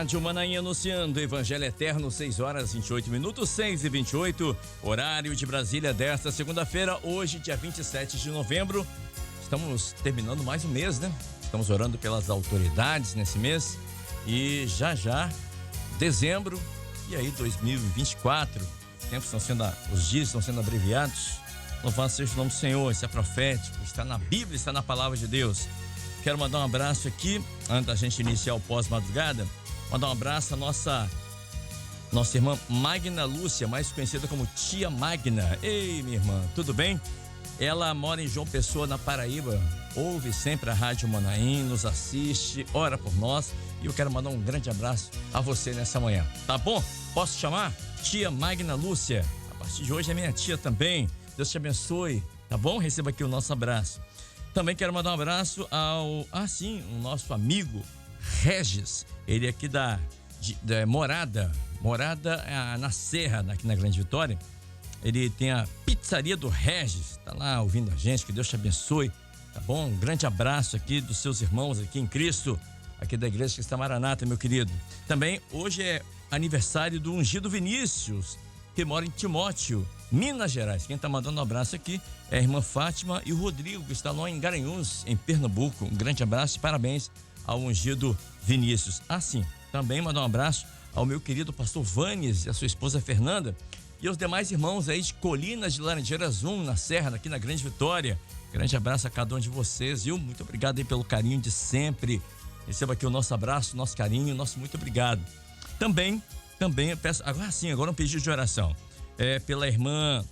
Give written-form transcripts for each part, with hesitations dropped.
Rádio Manaim anunciando Evangelho Eterno, 6h28, 6h28, horário de Brasília desta segunda-feira, hoje, dia 27 de novembro. Estamos terminando mais um mês, né? Estamos orando pelas autoridades nesse mês e já, dezembro, e aí 2024, os dias estão sendo abreviados. Louvado seja o nome do Senhor, isso é profético, está na Bíblia, está na palavra de Deus. Quero mandar um abraço aqui, antes da gente iniciar o pós-madrugada, mandar um abraço à nossa irmã Magna Lúcia, mais conhecida como Tia Magna. Ei, minha irmã, tudo bem? Ela mora em João Pessoa, na Paraíba, ouve sempre a Rádio Manaim, nos assiste, ora por nós, e eu quero mandar um grande abraço a você nessa manhã, tá bom? Posso chamar? Tia Magna Lúcia, a partir de hoje é minha tia também, Deus te abençoe, tá bom? Receba aqui o nosso abraço. Também quero mandar um abraço o nosso amigo Regis, ele aqui da Morada na Serra, aqui na Grande Vitória. Ele tem a pizzaria do Regis, tá lá ouvindo a gente, que Deus te abençoe, tá bom? Um grande abraço aqui dos seus irmãos aqui em Cristo, aqui da Igreja Cristã Maranata, meu querido. Também hoje é aniversário do ungido Vinícius, que mora em Timóteo, Minas Gerais. Quem está mandando um abraço aqui é a irmã Fátima e o Rodrigo, que está lá em Garanhuns, em Pernambuco. Um grande abraço e parabéns ao ungido Vinícius. Assim, também mandar um abraço ao meu querido pastor Vanes e a sua esposa Fernanda e aos demais irmãos aí de Colinas de Laranjeiras 1, na Serra, aqui na Grande Vitória. Grande abraço a cada um de vocês, viu? Muito obrigado aí pelo carinho de sempre. Receba aqui o nosso abraço, nosso carinho, nosso muito obrigado. Também eu peço, agora um pedido de oração. Pela irmã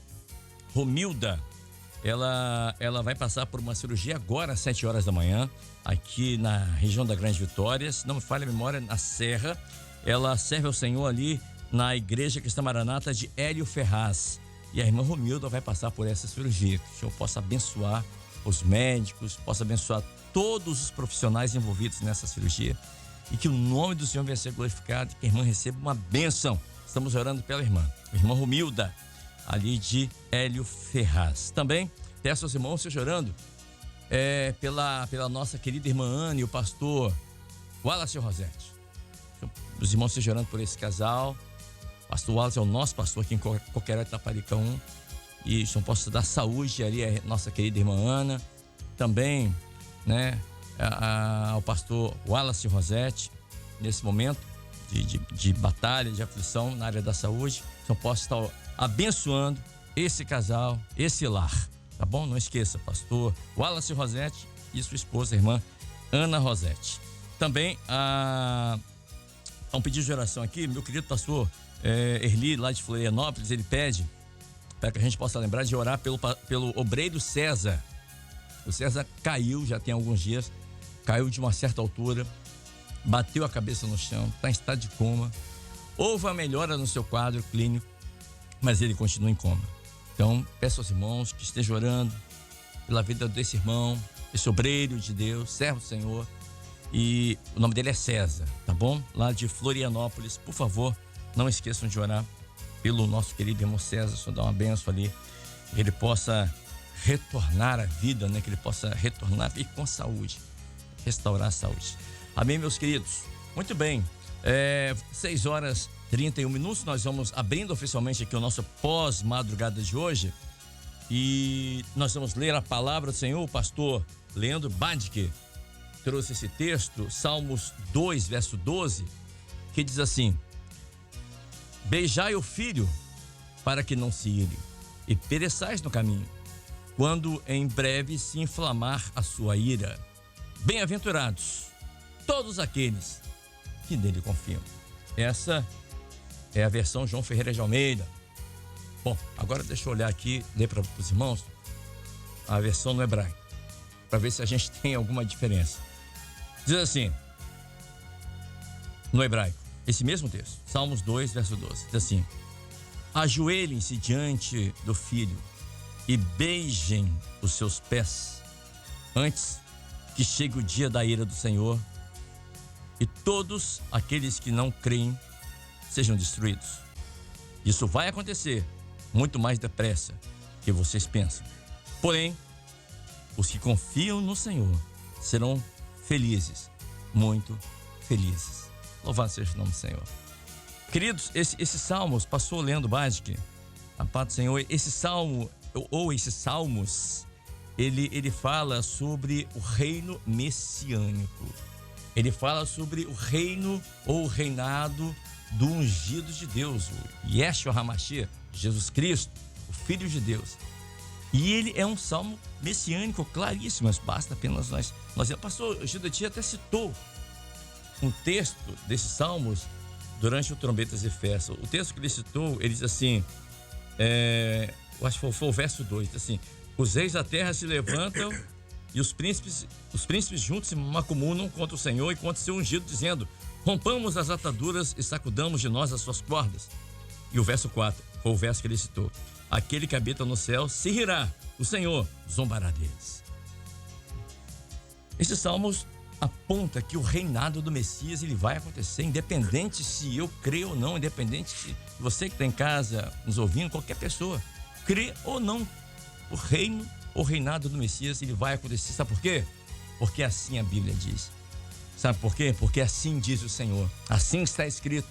Romilda, ela vai passar por uma cirurgia agora às 7 horas da manhã, aqui na região da Grande Vitória, se não me falha a memória, na Serra. Ela serve ao Senhor ali na Igreja Cristã Maranata de Hélio Ferraz, e a irmã Romilda vai passar por essa cirurgia. Que o Senhor possa abençoar os médicos, possa abençoar todos os profissionais envolvidos nessa cirurgia, e que o nome do Senhor venha a ser glorificado, que a irmã receba uma bênção. Estamos orando pela irmã Romilda, ali de Hélio Ferraz. Também peço aos irmãos estejam orando pela nossa querida irmã Ana e o pastor Wallace Rosete. Os irmãos estejam orando por esse casal. O pastor Wallace é o nosso pastor aqui em Coqueiró, Itaparica 1. E o Senhor possa dar saúde ali a nossa querida irmã Ana. Também, né, ao pastor Wallace Rosete, nesse momento de batalha, de aflição na área da saúde. O Senhor possa estar abençoando esse casal, esse lar, tá bom? Não esqueça, pastor Wallace Rosete e sua esposa, a irmã Ana Rosete. Também há um pedido de oração aqui, meu querido pastor Erli, lá de Florianópolis, ele pede para que a gente possa lembrar de orar pelo obreiro César. O César caiu, já tem alguns dias, caiu de uma certa altura, bateu a cabeça no chão, está em estado de coma. Houve uma melhora no seu quadro clínico, mas ele continua em coma. Então, peço aos irmãos que estejam orando pela vida desse irmão, esse obreiro de Deus, servo do Senhor. E o nome dele é César, tá bom? Lá de Florianópolis. Por favor, não esqueçam de orar pelo nosso querido irmão César. Só dar uma bênção ali, que ele possa retornar à vida, né? Que ele possa retornar e com saúde, restaurar a saúde. Amém, meus queridos? Muito bem, 6h31, nós vamos abrindo oficialmente aqui o nosso pós-madrugada de hoje e nós vamos ler a palavra do Senhor. O pastor Leandro Badic trouxe esse texto, Salmos 2, verso 12, que diz assim: beijai o filho para que não se ire e pereçais no caminho, quando em breve se inflamar a sua ira. Bem-aventurados todos aqueles que nele confiam. Essa é a versão João Ferreira de Almeida. Bom, agora deixa eu olhar aqui, ler para os irmãos a versão no hebraico, para ver se a gente tem alguma diferença. Diz assim, no hebraico, esse mesmo texto, Salmos 2, verso 12, diz assim: ajoelhem-se diante do filho e beijem os seus pés, antes que chegue o dia da ira do Senhor e todos aqueles que não creem sejam destruídos. Isso vai acontecer muito mais depressa que vocês pensam. Porém, os que confiam no Senhor serão felizes, muito felizes. Louvado seja o nome do Senhor. Queridos, esse Salmos, passou lendo Badic, a paz do Senhor, esse Salmo, ou esses Salmos, ele fala sobre o reino messiânico. Ele fala sobre o reino ou o reinado do ungido de Deus, o Yeshua HaMashiach, Jesus Cristo, o Filho de Deus. E ele é um salmo messiânico, claríssimo, mas basta apenas nós. O pastor Gildati até citou um texto desses salmos durante o Trombetas e Festas. O texto que ele citou, ele diz assim, eu acho que foi o verso 2, diz assim: os reis da terra se levantam e os príncipes juntos se macumunam contra o Senhor e contra o seu ungido, dizendo: rompamos as ataduras e sacudamos de nós as suas cordas. E o verso 4 foi o verso que ele citou: aquele que habita no céu se rirá, o Senhor zombará deles. Esses salmos apontam que o reinado do Messias ele vai acontecer, independente se eu creio ou não, independente se você que está em casa nos ouvindo, qualquer pessoa, crê ou não, o reinado do Messias ele vai acontecer. Sabe por quê? Porque assim a Bíblia diz. Sabe por quê? Porque assim diz o Senhor, assim está escrito.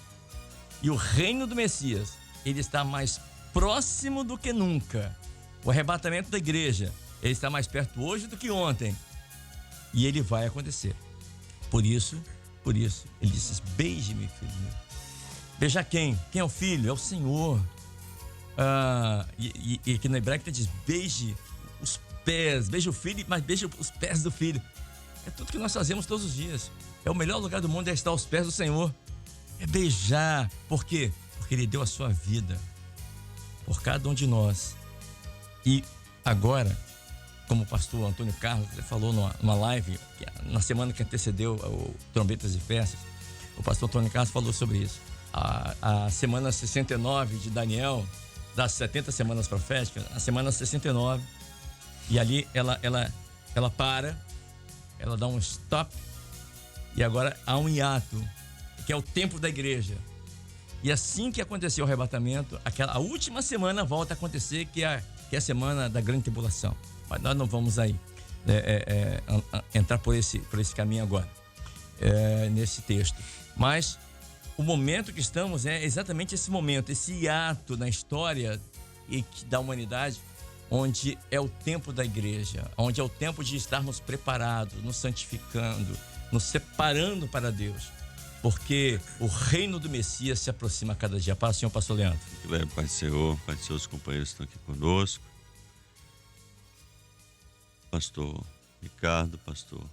E o reino do Messias ele está mais próximo do que nunca. O arrebatamento da igreja ele está mais perto hoje do que ontem. E ele vai acontecer. Por isso, ele disse: beije-me, filho meu. Beijar quem? Quem é o filho? É o Senhor. E aqui no hebraico diz: beije os pés, beije o filho, mas beije os pés do filho. É tudo que nós fazemos todos os dias. É o melhor lugar do mundo, é estar aos pés do Senhor. É beijar. Por quê? Porque ele deu a sua vida por cada um de nós. E agora, como o pastor Antônio Carlos falou numa live, na semana que antecedeu o Trombetas e Festas, o pastor Antônio Carlos falou sobre isso. A semana 69 de Daniel, das 70 semanas proféticas, a semana 69, e ali ela para, ela dá um stop, e agora há um hiato, que é o tempo da igreja. E assim que aconteceu o arrebatamento, a última semana volta a acontecer, que é a semana da grande tribulação. Mas nós não vamos aí entrar por esse caminho agora, nesse texto. Mas o momento que estamos é exatamente esse momento, esse hiato na história da humanidade, onde é o tempo da igreja, onde é o tempo de estarmos preparados, nos santificando, nos separando para Deus. Porque o reino do Messias se aproxima a cada dia. Paz, Senhor, pastor Leandro. Muito bem, Pai do Senhor, Pai dos seus companheiros que estão aqui conosco. Pastor Ricardo, pastor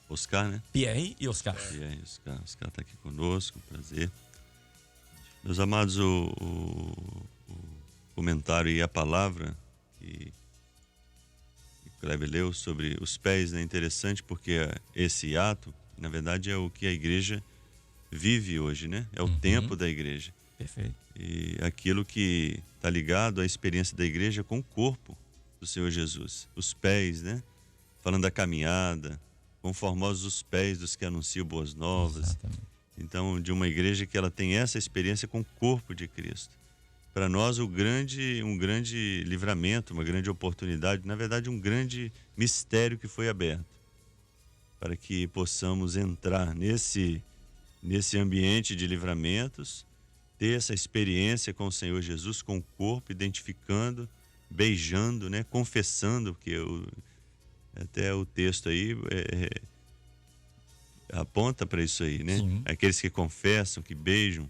Oscar, né? Pierre e Oscar. Pierre e Oscar. Oscar está aqui conosco, prazer. Meus amados, o comentário e a palavra que o Kleber leu sobre os pés é interessante, porque esse ato, na verdade, é o que a igreja vive hoje, né? É o tempo da igreja. Perfeito. E aquilo que está ligado à experiência da igreja com o corpo do Senhor Jesus. Os pés, né? Falando da caminhada, conformosos os pés dos que anunciam boas novas. Exatamente. Então, de uma igreja que ela tem essa experiência com o corpo de Cristo. Para nós, um grande livramento, uma grande oportunidade, na verdade, um grande mistério que foi aberto, para que possamos entrar nesse ambiente de livramentos, ter essa experiência com o Senhor Jesus, com o corpo, identificando, beijando, né? Confessando, que até o texto aí aponta para isso aí, né? Sim. Aqueles que confessam, que beijam,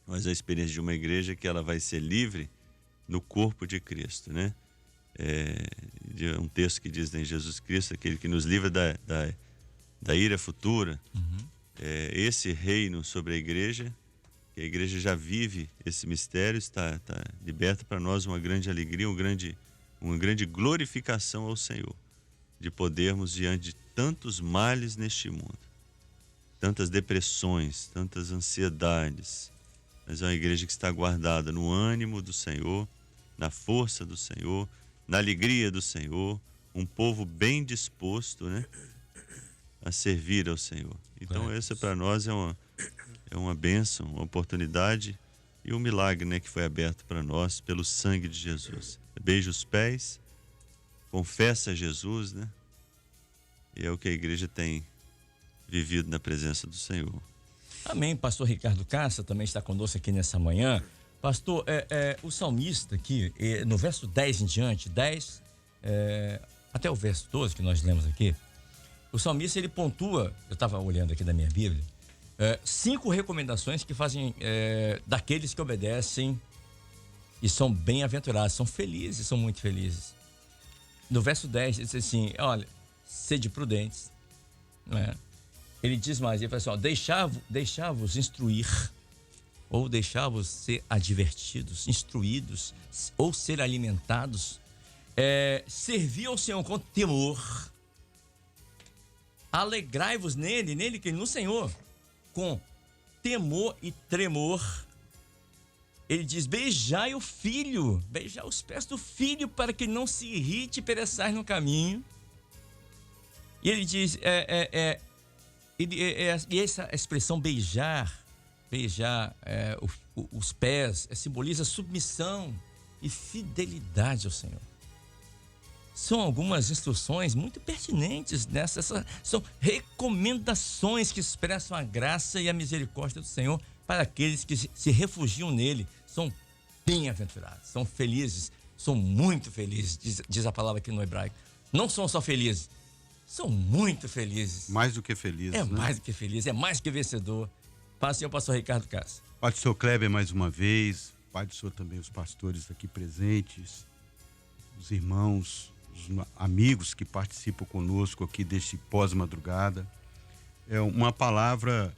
mas a experiência de uma igreja que ela vai ser livre no corpo de Cristo, né? Um texto que diz em Jesus Cristo, aquele que nos livra da ira futura, esse reino sobre a igreja, que a igreja já vive esse mistério, está liberta para nós uma grande alegria, uma grande glorificação ao Senhor, de podermos, diante de tantos males neste mundo, tantas depressões, tantas ansiedades, mas é uma igreja que está guardada no ânimo do Senhor, na força do Senhor, na alegria do Senhor, um povo bem disposto, né, a servir ao Senhor. Então, essa para nós é uma bênção, uma oportunidade e um milagre, né, que foi aberto para nós pelo sangue de Jesus. Beija os pés, confessa Jesus, né? E é o que a igreja tem vivido na presença do Senhor. Amém. Pastor Ricardo Cassa também está conosco aqui nessa manhã. Pastor, o salmista aqui, no verso 10 em diante, 10 até o verso 12 que nós lemos aqui, o salmista ele pontua, eu estava olhando aqui da minha Bíblia, 5 recomendações que fazem daqueles que obedecem e são bem-aventurados, são felizes, são muito felizes. No verso 10 ele diz assim, olha, sede prudentes, né? Ele diz mais, ele fala assim, ó, deixar-vos instruir, ou deixar-vos ser advertidos, instruídos, ou ser alimentados, servir ao Senhor com temor, alegrai-vos nele que no Senhor, com temor e tremor. Ele diz, beijai o filho, beijai os pés do filho, para que não se irrite e pereçais no caminho. E ele diz, e essa expressão beijar os pés, simboliza submissão e fidelidade ao Senhor. São algumas instruções muito pertinentes são recomendações que expressam a graça e a misericórdia do Senhor para aqueles que se refugiam nele. São bem-aventurados, são felizes, são muito felizes, diz a palavra aqui no hebraico. Não são só felizes, são muito felizes. Mais do que felizes, né? Mais do que feliz, é mais que vencedor. Paz do Senhor, pastor Ricardo Castro. Pai do Senhor Kleber mais uma vez, Pai do Senhor também os pastores aqui presentes, os irmãos, os amigos que participam conosco aqui deste pós-madrugada. É uma palavra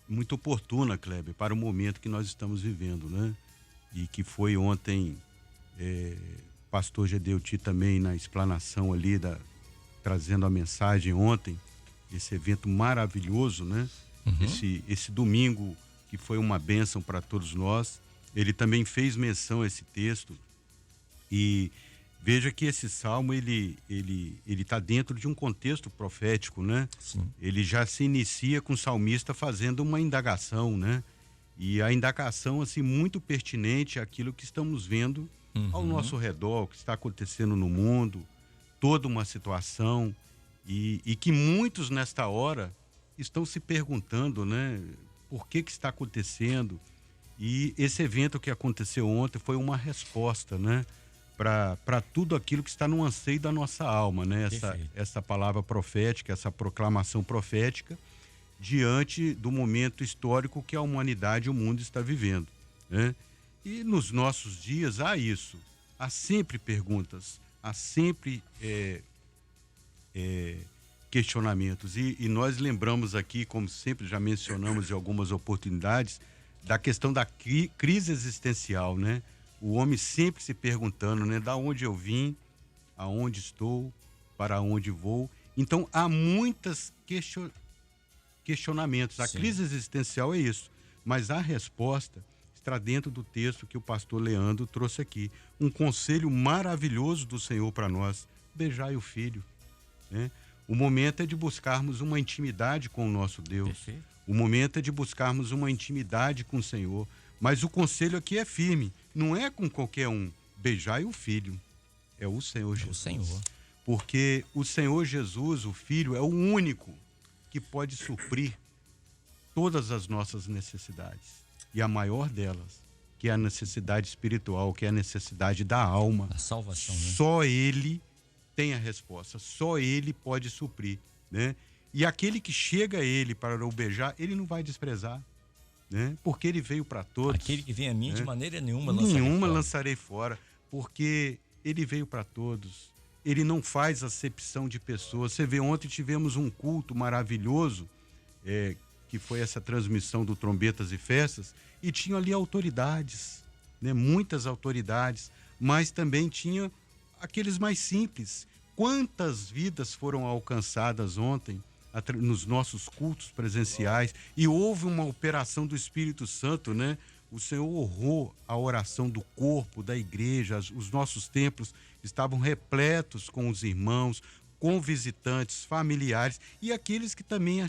muito oportuna, Kleber, para o momento que nós estamos vivendo, né? E que foi ontem, pastor Gedeuti também na explanação ali, trazendo a mensagem ontem, esse evento maravilhoso, né? Uhum. Esse domingo que foi uma bênção para todos nós. Ele também fez menção a esse texto e veja que esse salmo ele está dentro de um contexto profético, né? Sim. Ele já se inicia com o salmista fazendo uma indagação, né? E a indagação assim muito pertinente àquilo que estamos vendo ao nosso redor, o que está acontecendo no mundo, toda uma situação e que muitos nesta hora estão se perguntando, né? Por que está acontecendo? E esse evento que aconteceu ontem foi uma resposta, né? Para tudo aquilo que está no anseio da nossa alma, né? Essa palavra profética, essa proclamação profética diante do momento histórico que a humanidade e o mundo está vivendo, né? E nos nossos dias há isso, há sempre perguntas, há sempre questionamentos e nós lembramos aqui, como sempre já mencionamos em algumas oportunidades, da questão da crise existencial, né? O homem sempre se perguntando, né? Da onde eu vim, aonde estou, para onde vou. Então, há muitos questionamentos. A Sim. crise existencial é isso. Mas a resposta está dentro do texto que o pastor Leandro trouxe aqui. Um conselho maravilhoso do Senhor para nós. Beijai o filho, né? O momento é de buscarmos uma intimidade com o nosso Deus. Perfeito. O momento é de buscarmos uma intimidade com o Senhor. Mas o conselho aqui é firme. Não é com qualquer um. Beijai o filho. É o Senhor Jesus. O Senhor. Porque o Senhor Jesus, o Filho, é o único que pode suprir todas as nossas necessidades. E a maior delas, que é a necessidade espiritual, que é a necessidade da alma. A salvação, né? Só Ele tem a resposta. Só Ele pode suprir, né? E aquele que chega a Ele para o beijar, Ele não vai desprezar, né? Porque Ele veio para todos. Aquele que vem a mim, né? De maneira nenhuma lançarei fora. Porque Ele veio para todos. Ele não faz acepção de pessoas. Você vê, ontem tivemos um culto maravilhoso, que foi essa transmissão do Trombetas e Festas, e tinha ali autoridades, né? Muitas autoridades, mas também tinha aqueles mais simples. Quantas vidas foram alcançadas ontem nos nossos cultos presenciais, e houve uma operação do Espírito Santo, né? O Senhor honrou a oração do corpo, da igreja, os nossos templos estavam repletos com os irmãos, com visitantes, familiares e aqueles que também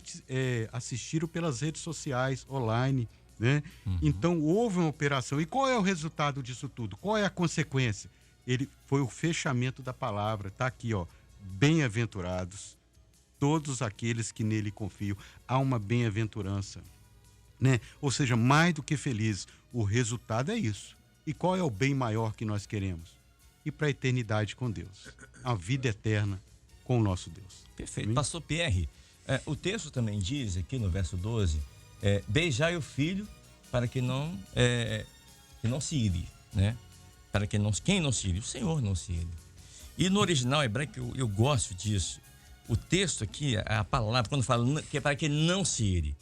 assistiram pelas redes sociais, online, né? Uhum. Então houve uma operação. E qual é o resultado disso tudo? Qual é a consequência? Foi o fechamento da palavra. Está aqui, ó, bem-aventurados todos aqueles que nele confiam. Há uma bem-aventurança, né? Ou seja, mais do que feliz. O resultado é isso. E qual é o bem maior que nós queremos? Ir para a eternidade com Deus. A vida eterna com o nosso Deus. Perfeito. Amém? Pastor Pierre, o texto também diz aqui no verso 12, beijai o filho para que não se ire, né? Para que não, quem não se ire? O Senhor não se ire. E no original hebraico eu gosto disso. O texto aqui, a palavra, quando fala que é para que não se ire.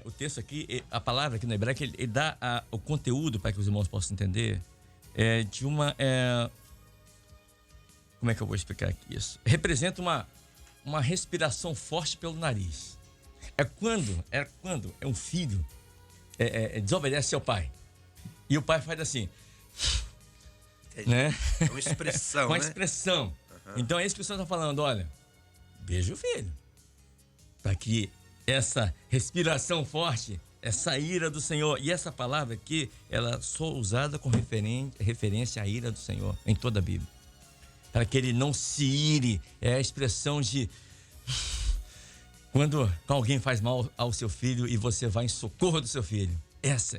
O texto aqui, a palavra aqui no hebraico, ele dá o conteúdo para que os irmãos possam entender de uma... como é que eu vou explicar aqui isso? Representa uma respiração forte pelo nariz. É quando um filho desobedece ao pai. E o pai faz assim... né? É uma expressão, uma né? expressão. Uhum. Então é isso que o Senhor está falando. Olha, beija o filho. Para que essa respiração forte, essa ira do Senhor. E essa palavra aqui, ela só usada com referência à ira do Senhor em toda a Bíblia. Para que ele não se ire. É a expressão de... quando alguém faz mal ao seu filho e você vai em socorro do seu filho.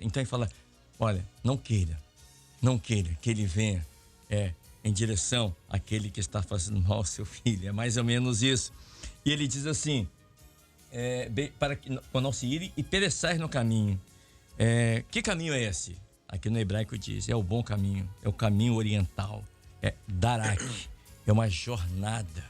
Então ele fala, olha, não queira que ele venha em direção àquele que está fazendo mal ao seu filho. É mais ou menos isso. E ele diz assim, para que não se ire e pereçais no caminho. Que caminho é esse? Aqui no hebraico diz, é o bom caminho, é o caminho oriental, é Darak, é uma jornada.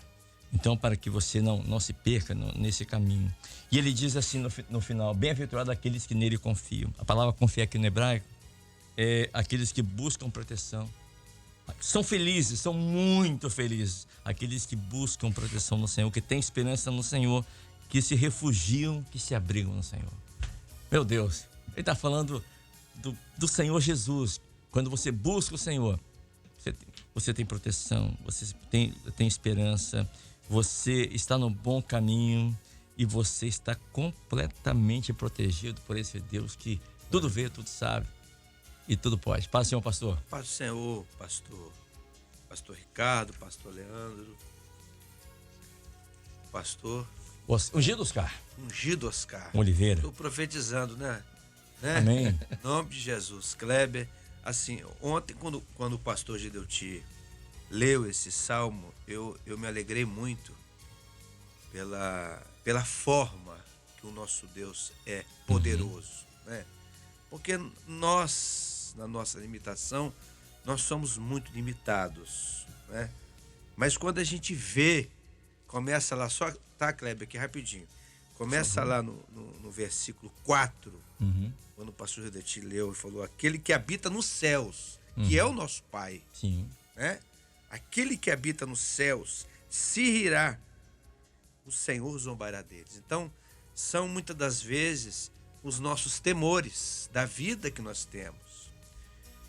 Então, para que você não se perca nesse caminho. E ele diz assim no final, bem-aventurado aqueles que nele confiam. A palavra confiar aqui no hebraico é aqueles que buscam proteção. São felizes, são muito felizes. Aqueles que buscam proteção no Senhor, que têm esperança no Senhor, que se refugiam, que se abrigam no Senhor. Meu Deus, ele está falando do Senhor Jesus. Quando você busca o Senhor, você tem proteção, você tem esperança, você está no bom caminho e você está completamente protegido por esse Deus que tudo vê, tudo sabe e tudo pode. Paz do Senhor, pastor. Paz do Senhor, pastor Ricardo, pastor Leandro, pastor... Ungido Oscar. Ungido Oscar. Oliveira. Estou profetizando, né? Amém. Em nome de Jesus. Kleber, assim, ontem quando o pastor Gideuti leu esse salmo, eu me alegrei muito pela forma que o nosso Deus é poderoso, né? Porque nós, na nossa limitação, nós somos muito limitados, né? Mas quando a gente vê, começa lá, só, tá, Kleber, aqui rapidinho, começa lá no versículo 4, quando o pastor Gideuti leu e falou, aquele que habita nos céus, que é o nosso Pai, sim, né? Aquele que habita nos céus se rirá, o Senhor zombará deles. Então, são muitas das vezes os nossos temores da vida que nós temos.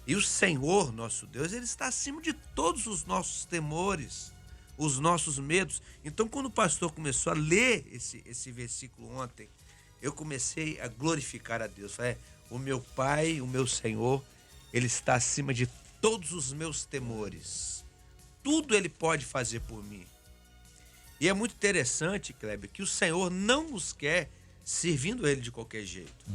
E o Senhor, nosso Deus, ele está acima de todos os nossos temores, os nossos medos. Então, quando o pastor começou a ler esse versículo ontem, eu comecei a glorificar a Deus. Falei, o meu Pai, o meu Senhor, ele está acima de todos os meus temores. Tudo ele pode fazer por mim. E é muito interessante, Kleber, que o Senhor não nos quer servindo ele de qualquer jeito.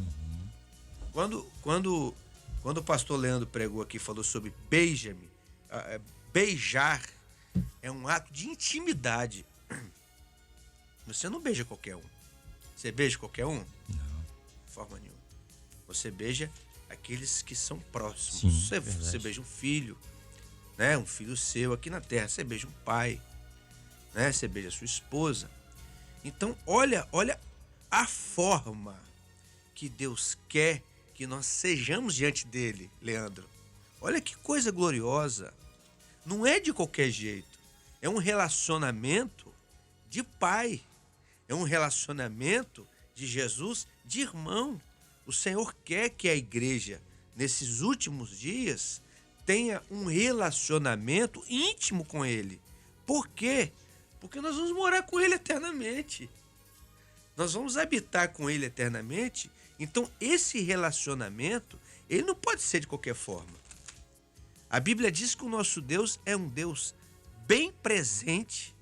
Quando o pastor Leandro pregou aqui, falou sobre beija-me, beijar é um ato de intimidade. Você não beija qualquer um. Você beija qualquer um? Não. De forma nenhuma. Você beija aqueles que são próximos. Sim, você beija um filho, né? Um filho seu aqui na terra. Você beija um pai, né? Você beija a sua esposa. Então, olha a forma que Deus quer que nós sejamos diante dele, Leandro. Olha que coisa gloriosa. Não é de qualquer jeito. É um relacionamento de pai. É um relacionamento de Jesus de irmão. O Senhor quer que a igreja, nesses últimos dias, tenha um relacionamento íntimo com ele. Por quê? Porque nós vamos morar com ele eternamente. Nós vamos habitar com ele eternamente. Então, esse relacionamento, ele não pode ser de qualquer forma. A Bíblia diz que o nosso Deus é um Deus bem presente,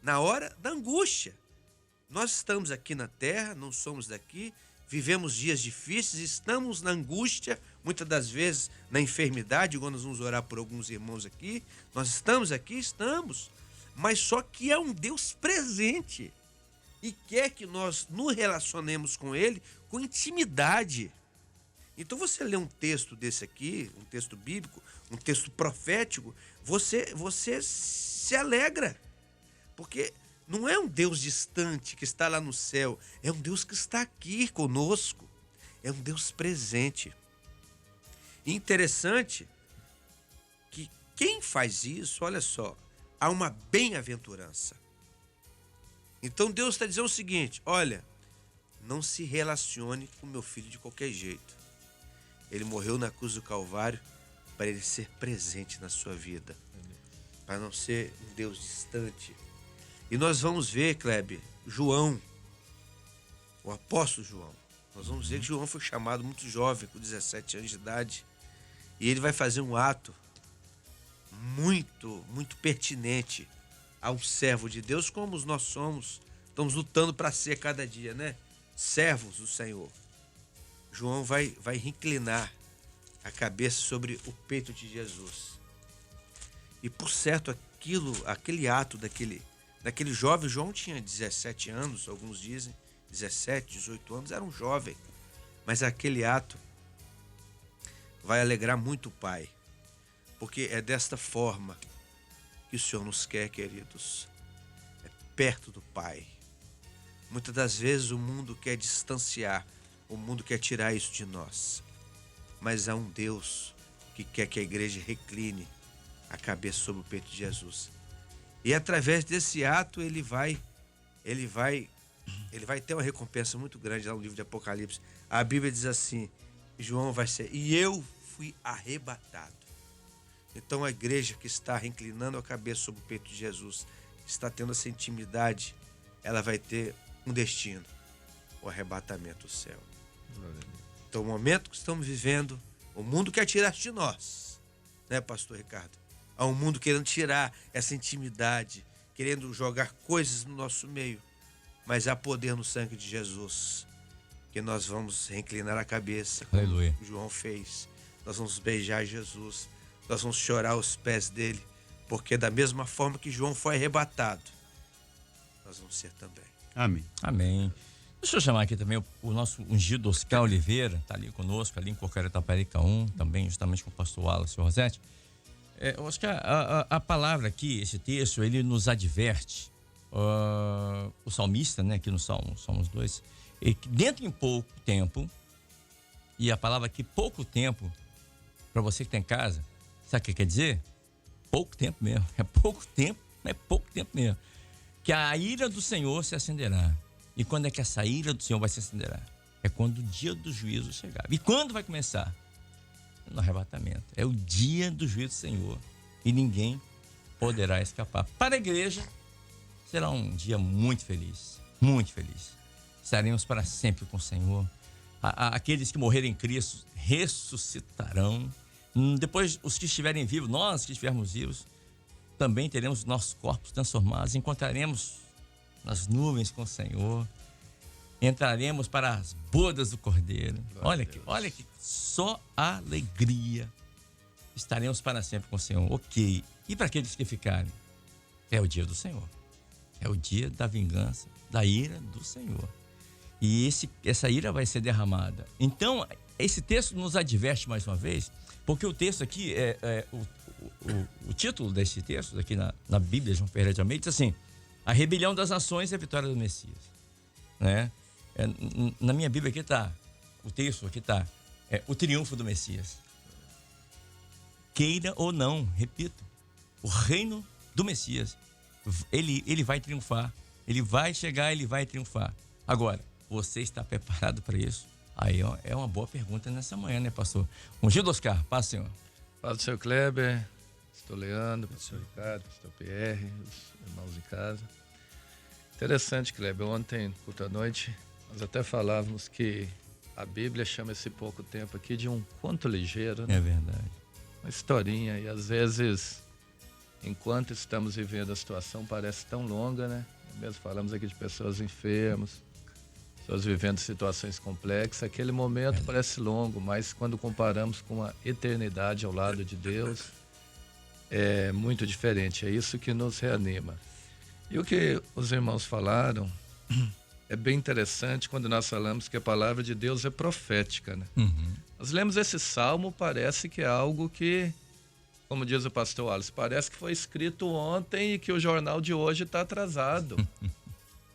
na hora da angústia. Nós estamos aqui na terra, não somos daqui, vivemos dias difíceis, estamos na angústia, muitas das vezes na enfermidade, igual nós vamos orar por alguns irmãos aqui. Nós estamos aqui, estamos, mas só que é um Deus presente e quer que nós nos relacionemos com Ele com intimidade. Então você lê um texto desse aqui, um texto bíblico, um texto profético, você se alegra, porque não é um Deus distante que está lá no céu, é um Deus que está aqui conosco, é um Deus presente. E interessante que quem faz isso, olha só, há uma bem-aventurança. Então Deus está dizendo o seguinte: olha, não se relacione com meu filho de qualquer jeito. Ele morreu na cruz do Calvário para ele ser presente na sua vida, para não ser um Deus distante. E nós vamos ver, Kleber, João, o apóstolo João. Nós vamos ver que João foi chamado muito jovem, com 17 anos de idade. E ele vai fazer um ato muito, muito pertinente a um servo de Deus, como nós somos. Estamos lutando para ser cada dia, né? Servos do Senhor. João vai reclinar a cabeça sobre o peito de Jesus. E por certo, aquele ato daquele jovem, João tinha 17 anos, alguns dizem, 17, 18 anos, era um jovem. Mas aquele ato vai alegrar muito o Pai, porque é desta forma que o Senhor nos quer, queridos. É perto do Pai. Muitas das vezes o mundo quer distanciar, o mundo quer tirar isso de nós. Mas há um Deus que quer que a igreja recline a cabeça sobre o peito de Jesus. E através desse ato ele vai ter uma recompensa muito grande lá no livro de Apocalipse. A Bíblia diz assim, João vai ser: e eu fui arrebatado. Então a igreja que está reclinando a cabeça sobre o peito de Jesus, está tendo essa intimidade, ela vai ter um destino: o arrebatamento do céu. Então o momento que estamos vivendo, o mundo quer tirar de nós, né, pastor Ricardo? Há um mundo querendo tirar essa intimidade, querendo jogar coisas no nosso meio. Mas há poder no sangue de Jesus, que nós vamos reclinar a cabeça, como Aleluia. João fez. Nós vamos beijar Jesus, nós vamos chorar aos pés dele, porque da mesma forma que João foi arrebatado, nós vamos ser também. Amém. Amém. Deixa eu chamar aqui também o nosso ungido Oscar Oliveira, está ali conosco, ali em Cocaré-Taparica 1, também justamente com o pastor Wallace Rosete. Oscar, a palavra aqui, esse texto, ele nos adverte, o salmista, né, aqui no Salmos 2, e que dentro de pouco tempo, e a palavra aqui, pouco tempo, para você que tem casa, sabe o que quer dizer? Pouco tempo mesmo, é pouco tempo mesmo. Que a ira do Senhor se acenderá. E quando é que essa ira do Senhor vai se acenderá? É quando o dia do juízo chegar. E quando vai começar? No arrebatamento. É o dia do juízo do Senhor. E ninguém poderá escapar. Para a igreja, será um dia muito feliz. Muito feliz. Estaremos para sempre com o Senhor. Aqueles que morrerem em Cristo ressuscitarão. Depois, os que estiverem vivos, nós que estivermos vivos, também teremos nossos corpos transformados. Encontraremos nas nuvens com o Senhor. Entraremos para as bodas do Cordeiro. Olha que só alegria. Estaremos para sempre com o Senhor. Ok. E para aqueles que ficarem? É o dia do Senhor. É o dia da vingança, da ira do Senhor. E essa ira vai ser derramada. Então, esse texto nos adverte mais uma vez, porque o texto aqui, o título desse texto, aqui na Bíblia, João Ferreira de Almeida, diz assim: a rebelião das nações e a vitória do Messias. Né? Na minha Bíblia aqui está, o texto aqui está, o triunfo do Messias. Queira ou não, repito, o reino do Messias, ele vai triunfar, ele vai chegar, ele vai triunfar. Agora, você está preparado para isso? Aí é uma boa pergunta nessa manhã, né, pastor? Ungido Oscar, paz, Senhor. Paz, Senhor Kleber, pastor Leandro, pastor Ricardo, pastor PR, os irmãos em casa. Interessante, Kleber, ontem, culto à noite, nós até falávamos que a Bíblia chama esse pouco tempo aqui de um conto ligeiro, né? É verdade. Uma historinha, e às vezes enquanto estamos vivendo a situação parece tão longa, né? Mesmo falamos aqui de pessoas enfermas, pessoas vivendo situações complexas, aquele momento parece longo, mas quando comparamos com a eternidade ao lado de Deus, é muito diferente. É isso que nos reanima. E o que os irmãos falaram é bem interessante quando nós falamos que a palavra de Deus é profética, né? Nós lemos esse salmo, parece que é algo que, como diz o pastor Wallace, parece que foi escrito ontem e que o jornal de hoje está atrasado.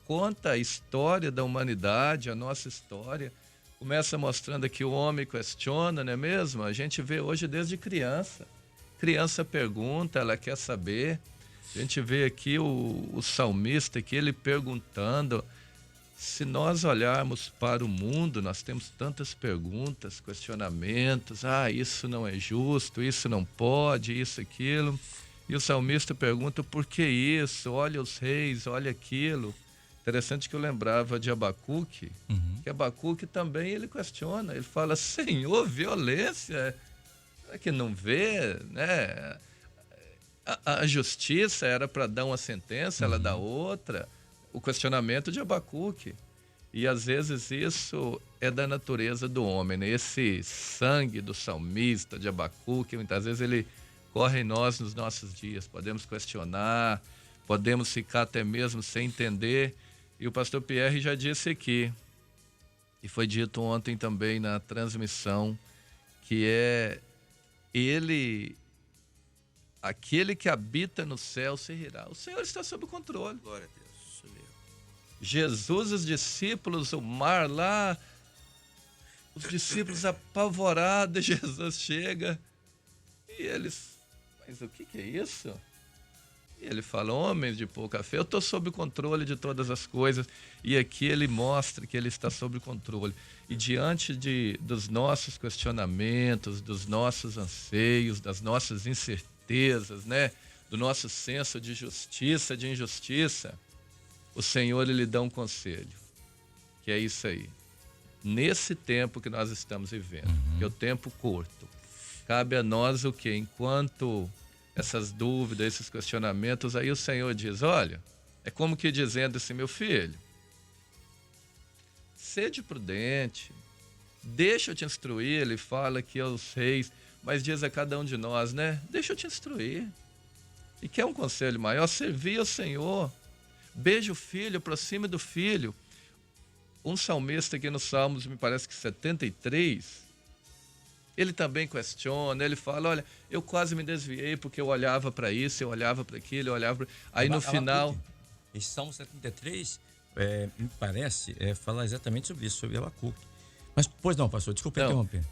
Conta a história da humanidade, a nossa história. Começa mostrando que o homem questiona, não é mesmo? A gente vê hoje desde criança. Criança pergunta, ela quer saber. A gente vê aqui o salmista, que ele perguntando. Se nós olharmos para o mundo, nós temos tantas perguntas, questionamentos. Isso não é justo, isso não pode, isso, aquilo. E o salmista pergunta, por que isso? Olha os reis, olha aquilo. Interessante que eu lembrava de Abacuque, que Abacuque também ele questiona. Ele fala, Senhor, violência, será que não vê, né? A justiça era para dar uma sentença, ela dá outra. O questionamento de Abacuque. E às vezes isso é da natureza do homem, né? Esse sangue do salmista, de Abacuque, muitas vezes ele corre em nós nos nossos dias. Podemos questionar, podemos ficar até mesmo sem entender. E o pastor Pierre já disse aqui, e foi dito ontem também na transmissão, que é aquele que habita no céu se rirá. O Senhor está sob controle. Glória a Deus. Jesus, os discípulos, o mar lá, os discípulos apavorados, Jesus chega e eles, mas o que é isso? E ele fala, homens de pouca fé, eu estou sob controle de todas as coisas. E aqui ele mostra que ele está sob controle. E diante dos nossos questionamentos, dos nossos anseios, das nossas incertezas, né? Do nosso senso de justiça, de injustiça, o Senhor ele dá um conselho, que é isso aí. Nesse tempo que nós estamos vivendo, que é o tempo curto, cabe a nós o quê? Enquanto essas dúvidas, esses questionamentos, aí o Senhor diz, olha, é como que dizendo assim, meu filho, sede prudente, deixa eu te instruir. Ele fala aqui aos reis, mas diz a cada um de nós, né? Deixa eu te instruir. E quer um conselho maior? Servir ao Senhor. Beije o filho, aproxime do filho. Um salmista aqui no Salmos, me parece que 73, ele também questiona, ele fala, olha, eu quase me desviei porque eu olhava para isso, eu olhava para aquilo, eu olhava para... Aí no final... Esse Salmo 73, me parece, falar exatamente sobre isso, sobre Abacuque. Mas, pois não, pastor, desculpa interromper.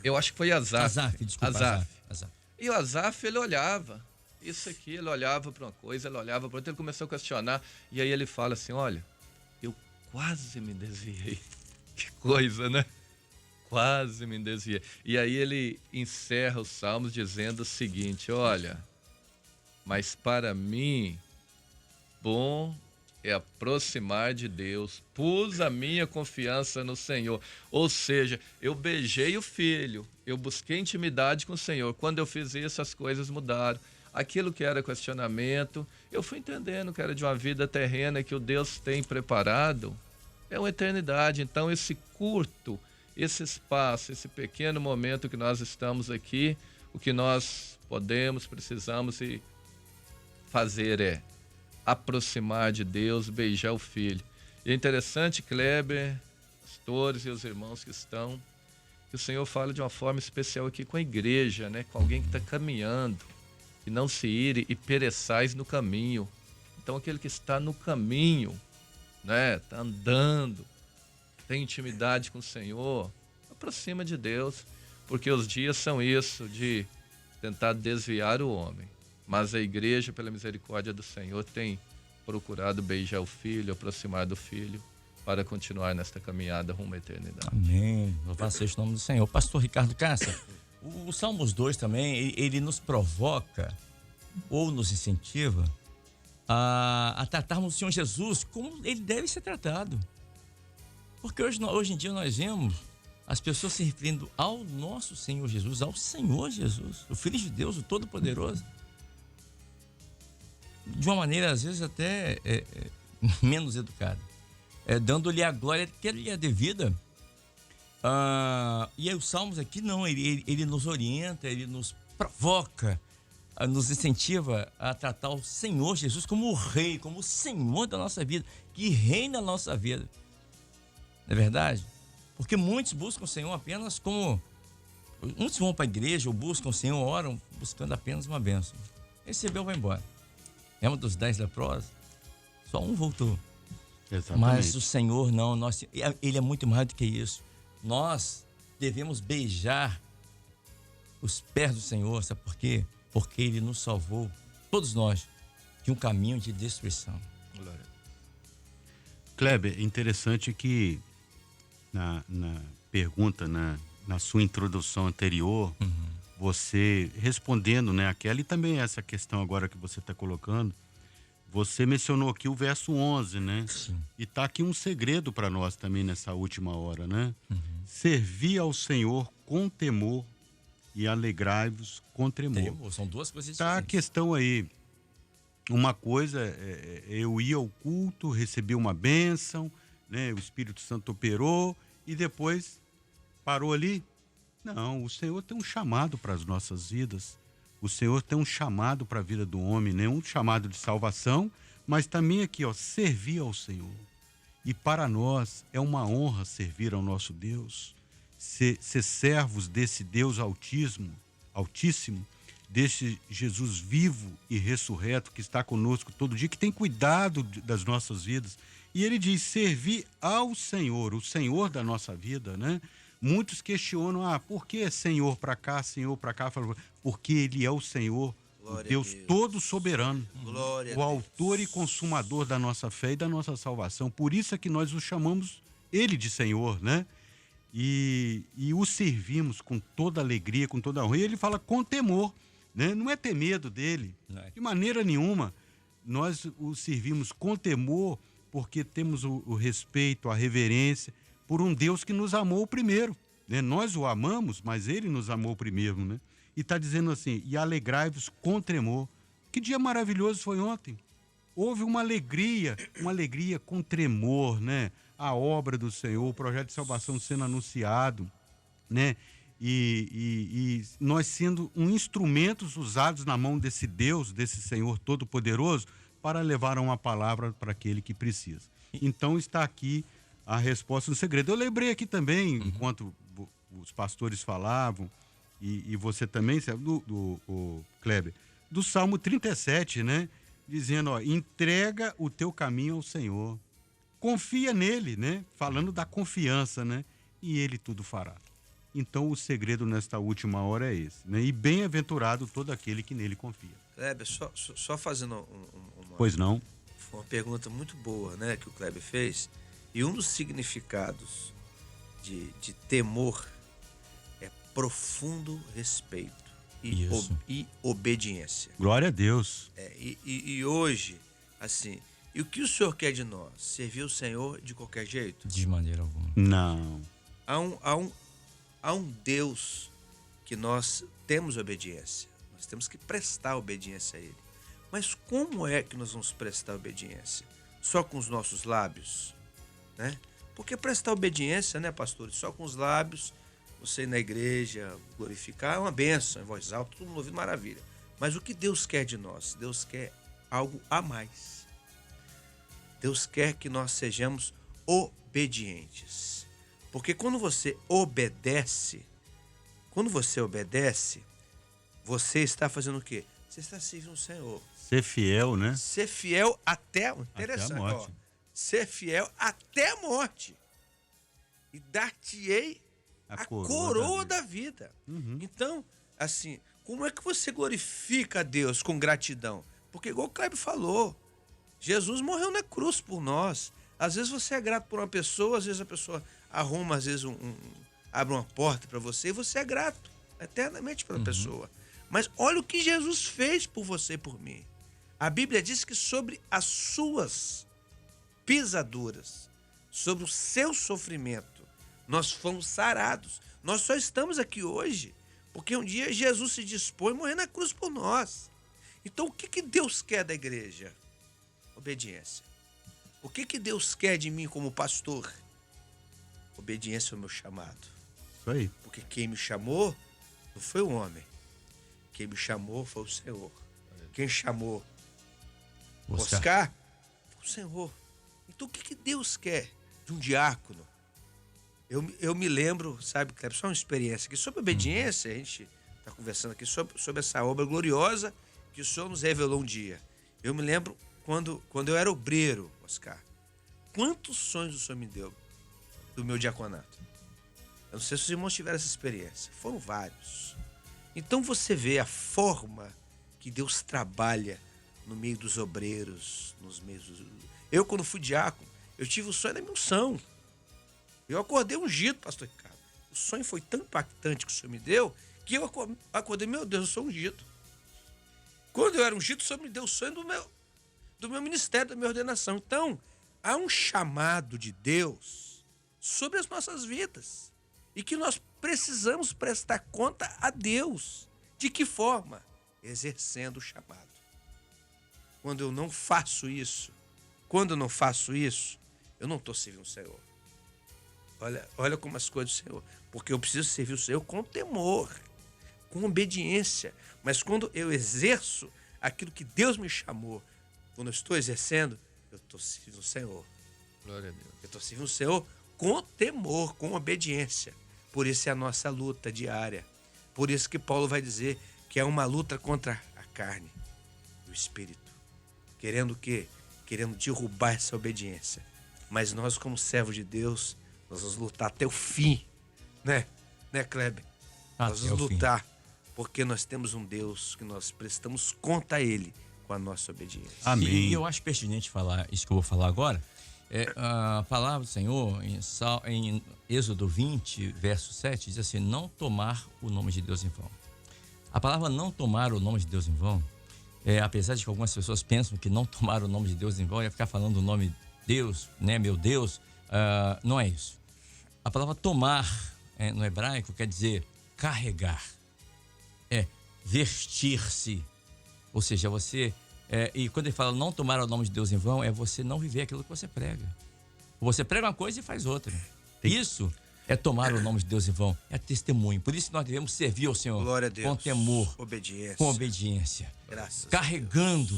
Eu acho que foi Asaf. Asaf. E o Asaf, ele olhava, isso aqui, ele olhava para uma coisa, ele olhava para outra, ele começou a questionar, e aí ele fala assim, olha, eu quase me desviei. Que coisa, né? Quase me desviei. E aí ele encerra os Salmos dizendo o seguinte, olha, mas para mim, bom é aproximar de Deus, pus a minha confiança no Senhor. Ou seja, eu beijei o filho, eu busquei intimidade com o Senhor. Quando eu fiz isso, as coisas mudaram. Aquilo que era questionamento, eu fui entendendo que era de uma vida terrena que o Deus tem preparado, é uma eternidade. Então esse curto, esse espaço, esse pequeno momento que nós estamos aqui, o que nós podemos, precisamos fazer é aproximar de Deus, beijar o filho. E é interessante, Kleber, pastores e os irmãos que estão, que o Senhor fala de uma forma especial aqui com a igreja, né? Com alguém que está caminhando, e não se ire e pereçais no caminho. Então aquele que está no caminho, né? Está andando, tem intimidade com o Senhor, aproxima de Deus, porque os dias são isso, de tentar desviar o homem. Mas a igreja, pela misericórdia do Senhor, tem procurado beijar o filho, aproximar do filho, para continuar nesta caminhada rumo à eternidade. Amém. Louvado seja o nome do Senhor. Pastor Ricardo Cássia, o Salmos 2 também, ele nos provoca ou nos incentiva a tratarmos o Senhor Jesus como ele deve ser tratado. Porque hoje em dia nós vemos as pessoas se referindo ao nosso Senhor Jesus, ao Senhor Jesus, o Filho de Deus, o Todo-Poderoso. de uma maneira, às vezes, até menos educada, dando-lhe a glória que lhe é devida. E aí os Salmos aqui, não, ele nos orienta, ele nos provoca, nos incentiva a tratar o Senhor Jesus como o Rei, como o Senhor da nossa vida, que reina na nossa vida. Não é verdade? Porque muitos buscam o Senhor apenas como... Muitos vão para a igreja ou buscam o Senhor, oram, buscando apenas uma bênção. Recebeu, vai embora. É um dos 10 leprosos, só um voltou. Exatamente. Mas o Senhor não, ele é muito mais do que isso. Nós devemos beijar os pés do Senhor, sabe por quê? Porque ele nos salvou, todos nós, de um caminho de destruição. Kleber, interessante que na pergunta, na sua introdução anterior, você respondendo, né, aquela e também essa questão agora que você está colocando, você mencionou aqui o verso 11, né? Sim. E está aqui um segredo para nós também nessa última hora, né? Servir ao Senhor com temor e alegrai-vos com tremor. São duas coisas Tá a diferentes. questão aí. Uma coisa eu ia ao culto, recebi uma bênção, né? O Espírito Santo operou e depois parou ali. Não, o Senhor tem um chamado para as nossas vidas. O Senhor tem um chamado para a vida do homem, né? Um chamado de salvação, mas também aqui, ó, servir ao Senhor. E para nós é uma honra servir ao nosso Deus, ser servos desse Deus altíssimo, desse Jesus vivo e ressurreto que está conosco todo dia, que tem cuidado das nossas vidas. E ele diz, servir ao Senhor, o Senhor da nossa vida, né? Muitos questionam, por que Senhor para cá, Senhor para cá? Porque ele é o Senhor, o Deus todo soberano, o autor e consumador da nossa fé e da nossa salvação. Por isso é que nós o chamamos ele de Senhor, né? E o servimos com toda alegria, com toda honra. E ele fala com temor, né? Não é ter medo dele, de maneira nenhuma. Nós o servimos com temor porque temos o respeito, a reverência por um Deus que nos amou primeiro, né? Nós o amamos, mas ele nos amou primeiro, né? E está dizendo assim, e alegrai-vos com tremor. Que dia maravilhoso foi ontem. Houve uma alegria com tremor, né? A obra do Senhor, o projeto de salvação sendo anunciado, né? E nós sendo instrumentos usados na mão desse Deus, desse Senhor Todo-Poderoso, para levar uma palavra para aquele que precisa. Então está aqui a resposta no segredo. Eu lembrei aqui também, enquanto os pastores falavam, e você também, do Kleber, do Salmo 37, né? Dizendo, ó, entrega o teu caminho ao Senhor. Confia nele, né? Falando da confiança, né? E ele tudo fará. Então o segredo nesta última hora é esse, né? E bem-aventurado todo aquele que nele confia. Kleber, só fazendo Pois não? Foi uma pergunta muito boa, né, que o Kleber fez. E um dos significados de temor é profundo respeito e obediência. Glória a Deus. E hoje, assim, e o que o Senhor quer de nós? Servir o Senhor de qualquer jeito? De maneira alguma. Não. Há um Deus que nós temos obediência. Nós temos que prestar obediência a Ele. Mas como é que nós vamos prestar obediência? Só com os nossos lábios? Né? Porque prestar obediência, né, pastores? Só com os lábios, você ir na igreja, glorificar, é uma bênção, em voz alta, todo mundo ouvindo, maravilha. Mas o que Deus quer de nós? Deus quer algo a mais. Deus quer que nós sejamos obedientes. Porque quando você obedece, você está fazendo o quê? Você está servindo o Senhor. Ser fiel, né? Ser fiel até... Interessante, até a morte. ó. Ser fiel até a morte. E dar-te-ei a coroa da vida. Então, assim, como é que você glorifica a Deus com gratidão? Porque, igual o Kleber falou, Jesus morreu na cruz por nós. Às vezes você é grato por uma pessoa, às vezes a pessoa arruma, às vezes abre uma porta para você e você é grato eternamente pela pessoa. Mas olha o que Jesus fez por você e por mim. A Bíblia diz que sobre as suas pisaduras, sobre o seu sofrimento, nós fomos sarados. Nós só estamos aqui hoje porque um dia Jesus se dispôs a morrer na cruz por nós. Então, o que Deus quer da igreja? Obediência. O que Deus quer de mim como pastor? Obediência ao meu chamado. Isso aí. Porque quem me chamou não foi o homem. Quem me chamou foi o Senhor. Quem chamou Oscar foi o Senhor. Então, o que Deus quer de um diácono? Eu me lembro, sabe, Cleber, só uma experiência, que sobre obediência, a gente está conversando aqui sobre essa obra gloriosa que o Senhor nos revelou um dia. Eu me lembro quando eu era obreiro, Oscar, quantos sonhos o Senhor me deu do meu diaconato. Eu não sei se os irmãos tiveram essa experiência, foram vários. Então você vê a forma que Deus trabalha no meio dos obreiros, nos meios dos... Eu, quando fui diácono, eu tive o sonho da minha unção. Eu acordei ungido, pastor Ricardo. O sonho foi tão impactante que o Senhor me deu, que eu acordei, meu Deus, eu sou ungido. Quando eu era ungido, o Senhor me deu o sonho do meu ministério, da minha ordenação. Então, há um chamado de Deus sobre as nossas vidas. E que nós precisamos prestar conta a Deus. De que forma? Exercendo o chamado. Quando eu não faço isso, eu não estou servindo o Senhor. Olha como as coisas do Senhor. Porque eu preciso servir o Senhor com temor, com obediência. Mas quando eu exerço aquilo que Deus me chamou, quando eu estou exercendo, eu estou servindo o Senhor. Glória a Deus. Eu estou servindo o Senhor com temor, com obediência. Por isso é a nossa luta diária. Por isso que Paulo vai dizer que é uma luta contra a carne e o espírito. Querendo o quê? Querendo derrubar essa obediência. Mas nós, como servos de Deus, nós vamos lutar até o fim. Né, Kleber? Nós vamos lutar, porque nós temos um Deus que nós prestamos conta a Ele com a nossa obediência. Amém. E eu acho pertinente falar isso que eu vou falar agora. A palavra do Senhor, em Êxodo 20, verso 7, diz assim: não tomar o nome de Deus em vão. A palavra não tomar o nome de Deus em vão, apesar de que algumas pessoas pensam que não tomar o nome de Deus em vão é ficar falando o nome Deus, né, meu Deus, não é isso. A palavra tomar, no hebraico, quer dizer carregar, vestir-se, ou seja, você... e quando ele fala não tomar o nome de Deus em vão, é você não viver aquilo que você prega. Você prega uma coisa e faz outra. Isso é tomar o nome de Deus em vão, é testemunho. Por isso nós devemos servir ao Senhor. Glória a Deus. Com temor, obediência. com obediência. Graças carregando.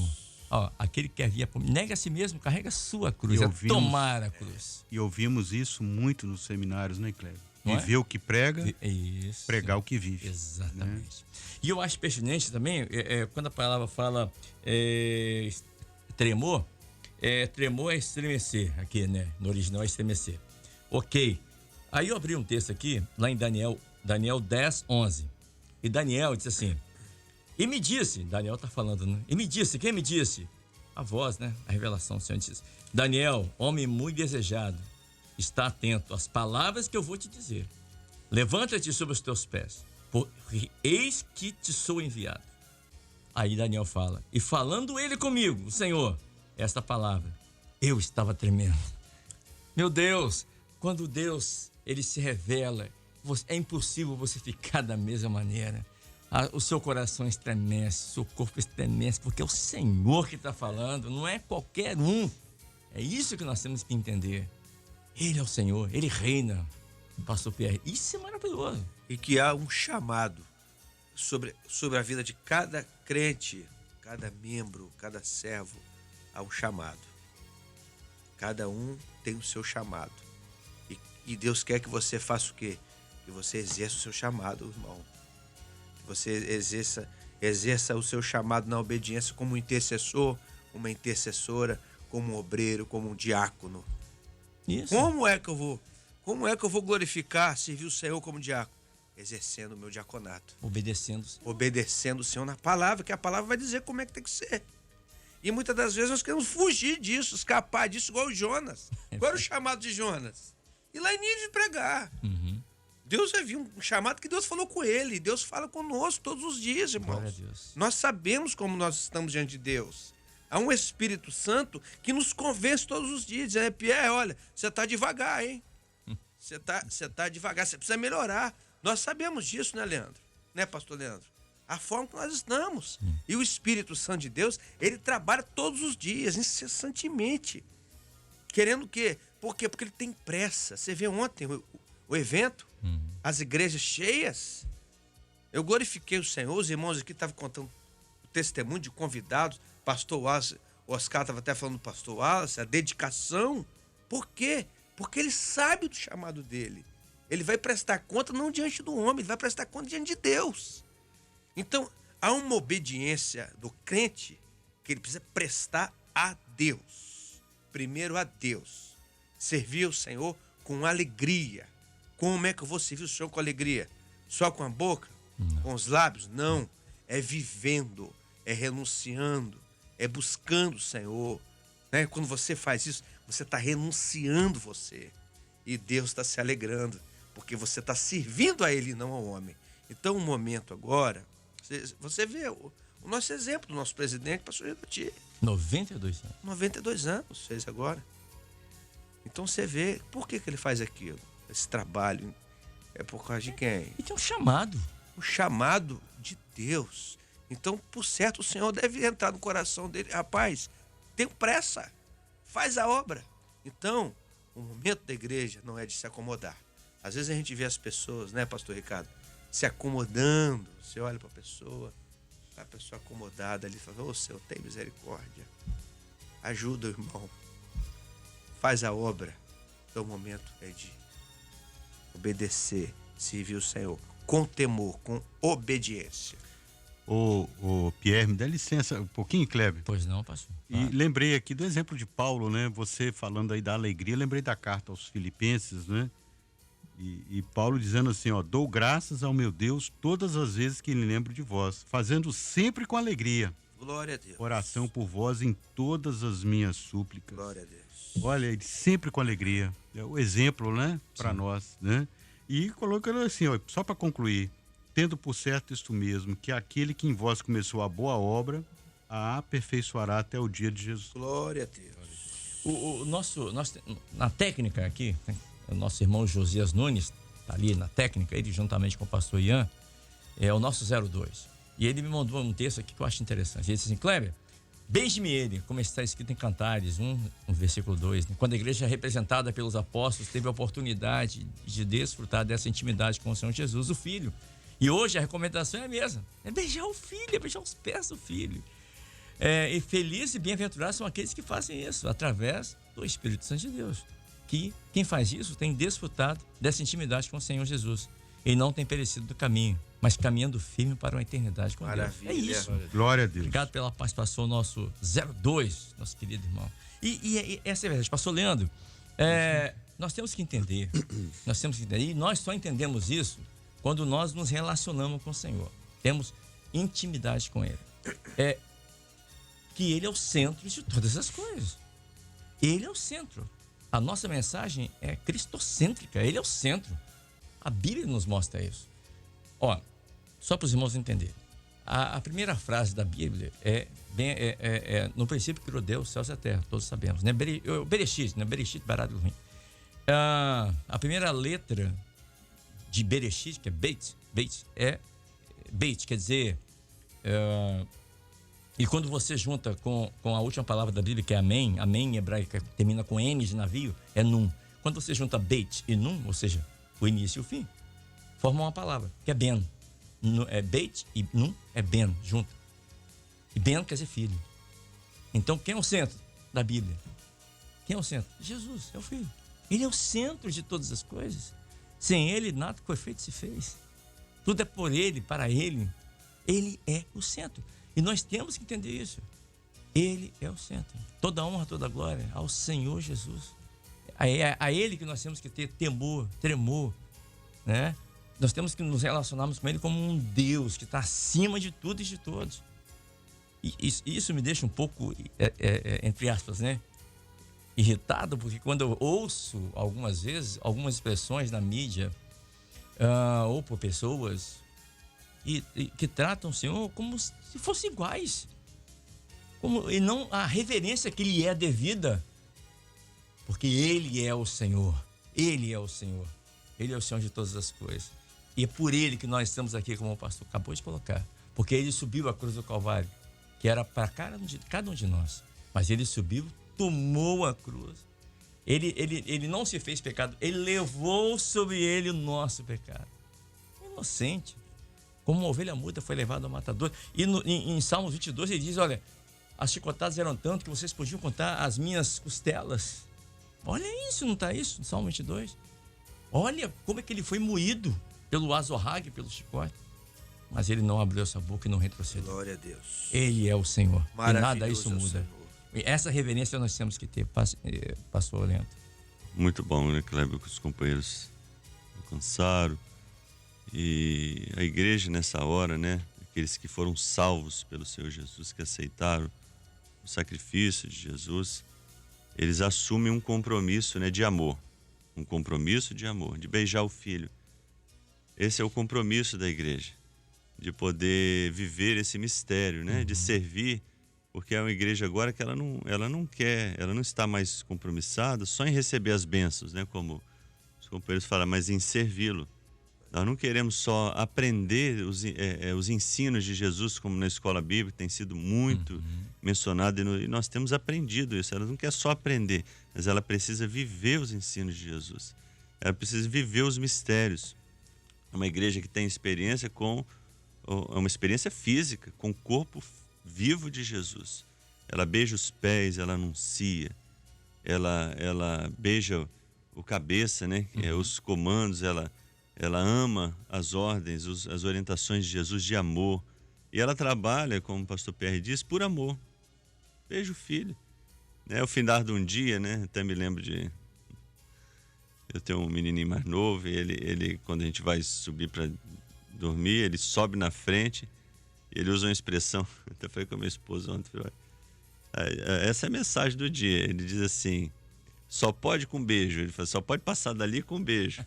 Aquele que quer vir, nega a si mesmo, carrega a sua cruz, tomar a cruz. E ouvimos isso muito nos seminários, né, Cleber? Não Viver o que prega, isso. pregar o que vive. Exatamente. Né? E eu acho pertinente também, quando a palavra fala tremor, tremor é estremecer, aqui, né? No original é estremecer. Ok. Aí eu abri um texto aqui, lá em Daniel 10, 11. E Daniel diz assim: e me disse, Daniel tá falando, né? E me disse, quem me disse? A voz, né? A revelação, o Senhor diz: Daniel, homem muito desejado, está atento às palavras que eu vou te dizer. Levanta-te sobre os teus pés, porque eis que te sou enviado. Aí Daniel fala: e falando ele comigo, o Senhor, esta palavra, eu estava tremendo. Meu Deus, quando Deus, ele se revela, é impossível você ficar da mesma maneira. O seu coração estremece, o seu corpo estremece, porque é o Senhor que está falando, não é qualquer um. É isso que nós temos que entender. Ele é o Senhor, ele reina, pastor Pierre. Isso é maravilhoso. E que há um chamado sobre a vida de cada crente, cada membro, cada servo, há um chamado. Cada um tem o seu chamado. E Deus quer que você faça o quê? Que você exerça o seu chamado, irmão. Você exerça o seu chamado na obediência como um intercessor, uma intercessora, como um obreiro, como um diácono. Isso. Como é que eu vou glorificar, servir o Senhor como diácono? Exercendo o meu diaconato. Obedecendo o Senhor na palavra, que a palavra vai dizer como é que tem que ser. E muitas das vezes nós queremos fugir disso, escapar disso, igual o Jonas. Qual era o chamado de Jonas? Ir lá em Nínive pregar. Uhum. Deus havia um chamado que Deus falou com ele. Deus fala conosco todos os dias, irmãos. Glória a Deus. Nós sabemos como nós estamos diante de Deus. Há um Espírito Santo que nos convence todos os dias. Dizendo: Pierre, olha, você está devagar, hein? Você tá devagar, você precisa melhorar. Nós sabemos disso, né, Leandro? Né, pastor Leandro? a forma que nós estamos. E o Espírito Santo de Deus, ele trabalha todos os dias, incessantemente. Querendo o quê? Por quê? Porque ele tem pressa. Você vê ontem o evento, as igrejas cheias. Eu glorifiquei o Senhor, os irmãos aqui estavam contando o testemunho de convidados, pastor Wallace, o Oscar estava até falando do pastor Wallace, a dedicação. Por quê? Porque ele sabe do chamado dele. Ele vai prestar conta não diante do homem, ele vai prestar conta diante de Deus. Então, há uma obediência do crente que ele precisa prestar a Deus. Primeiro a Deus. Servir o Senhor com alegria. Como é que eu vou servir o Senhor com alegria? Só com a boca? Não. Com os lábios? Não. É vivendo, é renunciando, é buscando o Senhor. Né? Quando você faz isso, você está renunciando você. E Deus está se alegrando, porque você está servindo a Ele e não ao homem. Então, um momento agora, você vê o nosso exemplo do nosso presidente, pastor Redoti. 92 anos. 92 anos fez agora. Então você vê, por que ele faz aquilo? Esse trabalho é por causa de quem? E tem um chamado. O chamado de Deus. Então, por certo, o Senhor deve entrar no coração dele. Rapaz, tenho pressa, faz a obra. Então, o momento da igreja não é de se acomodar. Às vezes a gente vê as pessoas, né, pastor Ricardo, se acomodando. Você olha para a pessoa acomodada ali, fala, ô Senhor, tem misericórdia. Ajuda o irmão. Faz a obra. Então o momento é de obedecer, servir o Senhor, com temor, com obediência. Ô Pierre, me dá licença um pouquinho, Kleber. Pois não, pastor. E lembrei aqui do exemplo de Paulo, né? Você falando aí da alegria, lembrei da carta aos Filipenses, né? E Paulo dizendo assim, ó, dou graças ao meu Deus todas as vezes que me lembro de vós, fazendo sempre com alegria. Glória a Deus. Oração por vós em todas as minhas súplicas. Glória a Deus. Olha, ele sempre com alegria. É o exemplo, né? Para nós, né? E colocando assim, ó, só para concluir, tendo por certo isto mesmo, que aquele que em vós começou a boa obra, a aperfeiçoará até o dia de Jesus. Glória a Deus. O nosso, na técnica aqui, o nosso irmão Josias Nunes, tá ali na técnica, ele juntamente com o pastor Ian, é o nosso 02. E ele me mandou um texto aqui que eu acho interessante. Ele disse assim, Kleber, beije-me ele, como está escrito em Cantares 1, versículo 2. Né? Quando a igreja representada pelos apóstolos teve a oportunidade de desfrutar dessa intimidade com o Senhor Jesus, o Filho. E hoje a recomendação é a mesma. É beijar o Filho, é beijar os pés do Filho. E felizes e bem-aventurados são aqueles que fazem isso, através do Espírito Santo de Deus. Que quem faz isso tem desfrutado dessa intimidade com o Senhor Jesus. E não tem perecido do caminho, mas caminhando firme para uma eternidade com Maravilha. Deus. É isso. Glória a Deus. Obrigado pela participação nosso 02, nosso querido irmão. E essa é a verdade. Pastor Leandro, nós temos que entender, e nós só entendemos isso quando nós nos relacionamos com o Senhor. Temos intimidade com Ele. Que Ele é o centro de todas as coisas. Ele é o centro. A nossa mensagem é cristocêntrica, Ele é o centro. A Bíblia nos mostra isso. Ó, só para os irmãos entenderem. A primeira frase da Bíblia é no princípio criou Deus, os céus e a terra, todos sabemos. Né? Bereshit, né? Bereshit, barado ruim. A primeira letra de Bereshit, que é Beit, quer dizer... E quando você junta com a última palavra da Bíblia, que é amém em hebraico, que termina com N de navio, é Nun. Quando você junta Beit e Nun, ou seja, o início e o fim, formam uma palavra, que é Ben. Beit e Nun é Ben, junto. E Ben quer dizer filho. Então, quem é o centro da Bíblia? Quem é o centro? Jesus, é o Filho. Ele é o centro de todas as coisas. Sem Ele, nada que foi feito se fez. Tudo é por Ele, para Ele. Ele é o centro. E nós temos que entender isso. Ele é o centro. Toda honra, toda glória ao Senhor Jesus. A Ele que nós temos que ter temor, tremor, né? Nós temos que nos relacionarmos com Ele como um Deus que está acima de tudo e de todos. E isso me deixa um pouco, entre aspas, né? Irritado, porque quando eu ouço algumas vezes, algumas expressões na mídia, ou por pessoas que tratam o Senhor como se fossem iguais. E não a reverência que lhe é devida. Porque Ele é o Senhor. Ele é o Senhor. Ele é o Senhor de todas as coisas. E é por Ele que nós estamos aqui, como o pastor acabou de colocar. Porque ele subiu a cruz do Calvário, que era para cada um de nós. Mas ele subiu, tomou a cruz. Ele não se fez pecado, ele levou sobre ele o nosso pecado. Inocente. Como uma ovelha muda foi levado ao matador. E em Salmos 22 ele diz, olha, as chicotadas eram tanto que vocês podiam contar as minhas costelas. Olha isso, não está isso no Salmo 22? Olha como é que ele foi moído pelo azorrague, pelo chicote. Mas ele não abriu essa boca e não retrocedeu. Glória a Deus. Ele é o Senhor. E nada Maravilhoso isso é o muda. Senhor. E essa reverência nós temos que ter, pastor Lento. Muito bom, né, Kleber, que os companheiros alcançaram. E a igreja nessa hora, né, aqueles que foram salvos pelo Senhor Jesus, que aceitaram o sacrifício de Jesus, eles assumem um compromisso, né, de amor. Um compromisso de amor, de beijar o filho. Esse é o compromisso da igreja, de poder viver esse mistério, né, de servir, porque é uma igreja agora que ela não está mais compromissada só em receber as bênçãos, né, como os companheiros falam, mas em servi-lo. Nós não queremos só aprender os ensinos de Jesus, como na escola bíblica tem sido muito mencionado, e nós temos aprendido isso. Ela não quer só aprender, mas ela precisa viver os ensinos de Jesus. Ela precisa viver os mistérios. É uma igreja que tem experiência uma experiência física, com o corpo vivo de Jesus. Ela beija os pés, ela anuncia, ela beija o cabeça, né? Os comandos, ela ama as ordens, as orientações de Jesus de amor. E ela trabalha, como o pastor Pierre diz, por amor. Beija o filho. Né? O findar de um dia, né? Até me lembro eu tenho um menininho mais novo e ele quando a gente vai subir para dormir, ele sobe na frente e ele usa uma expressão, até falei com a minha esposa ontem, essa é a mensagem do dia. Ele diz assim, só pode com beijo. Ele fala, só pode passar dali com beijo.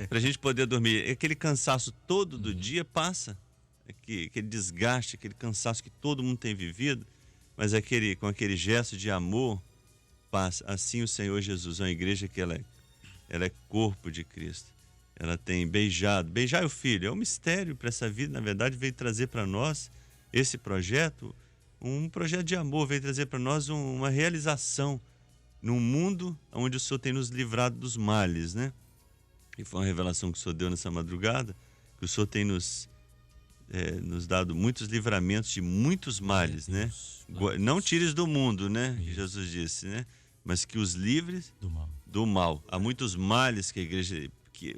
Pra gente poder dormir. Aquele cansaço todo do dia passa. Aquele desgaste, aquele cansaço que todo mundo tem vivido, mas com aquele gesto de amor passa. Assim o Senhor Jesus, é uma igreja que ela é corpo de Cristo. Ela tem beijar o filho. É um mistério para essa vida, na verdade, veio trazer para nós esse projeto, um projeto de amor, veio trazer para nós uma realização num mundo onde o Senhor tem nos livrado dos males, né? E foi uma revelação que o Senhor deu nessa madrugada, que o Senhor tem nos dado muitos livramentos de muitos males, né? Não tires do mundo, né? Que Jesus disse, né? Mas que os livres do mal. Há muitos males que a igreja...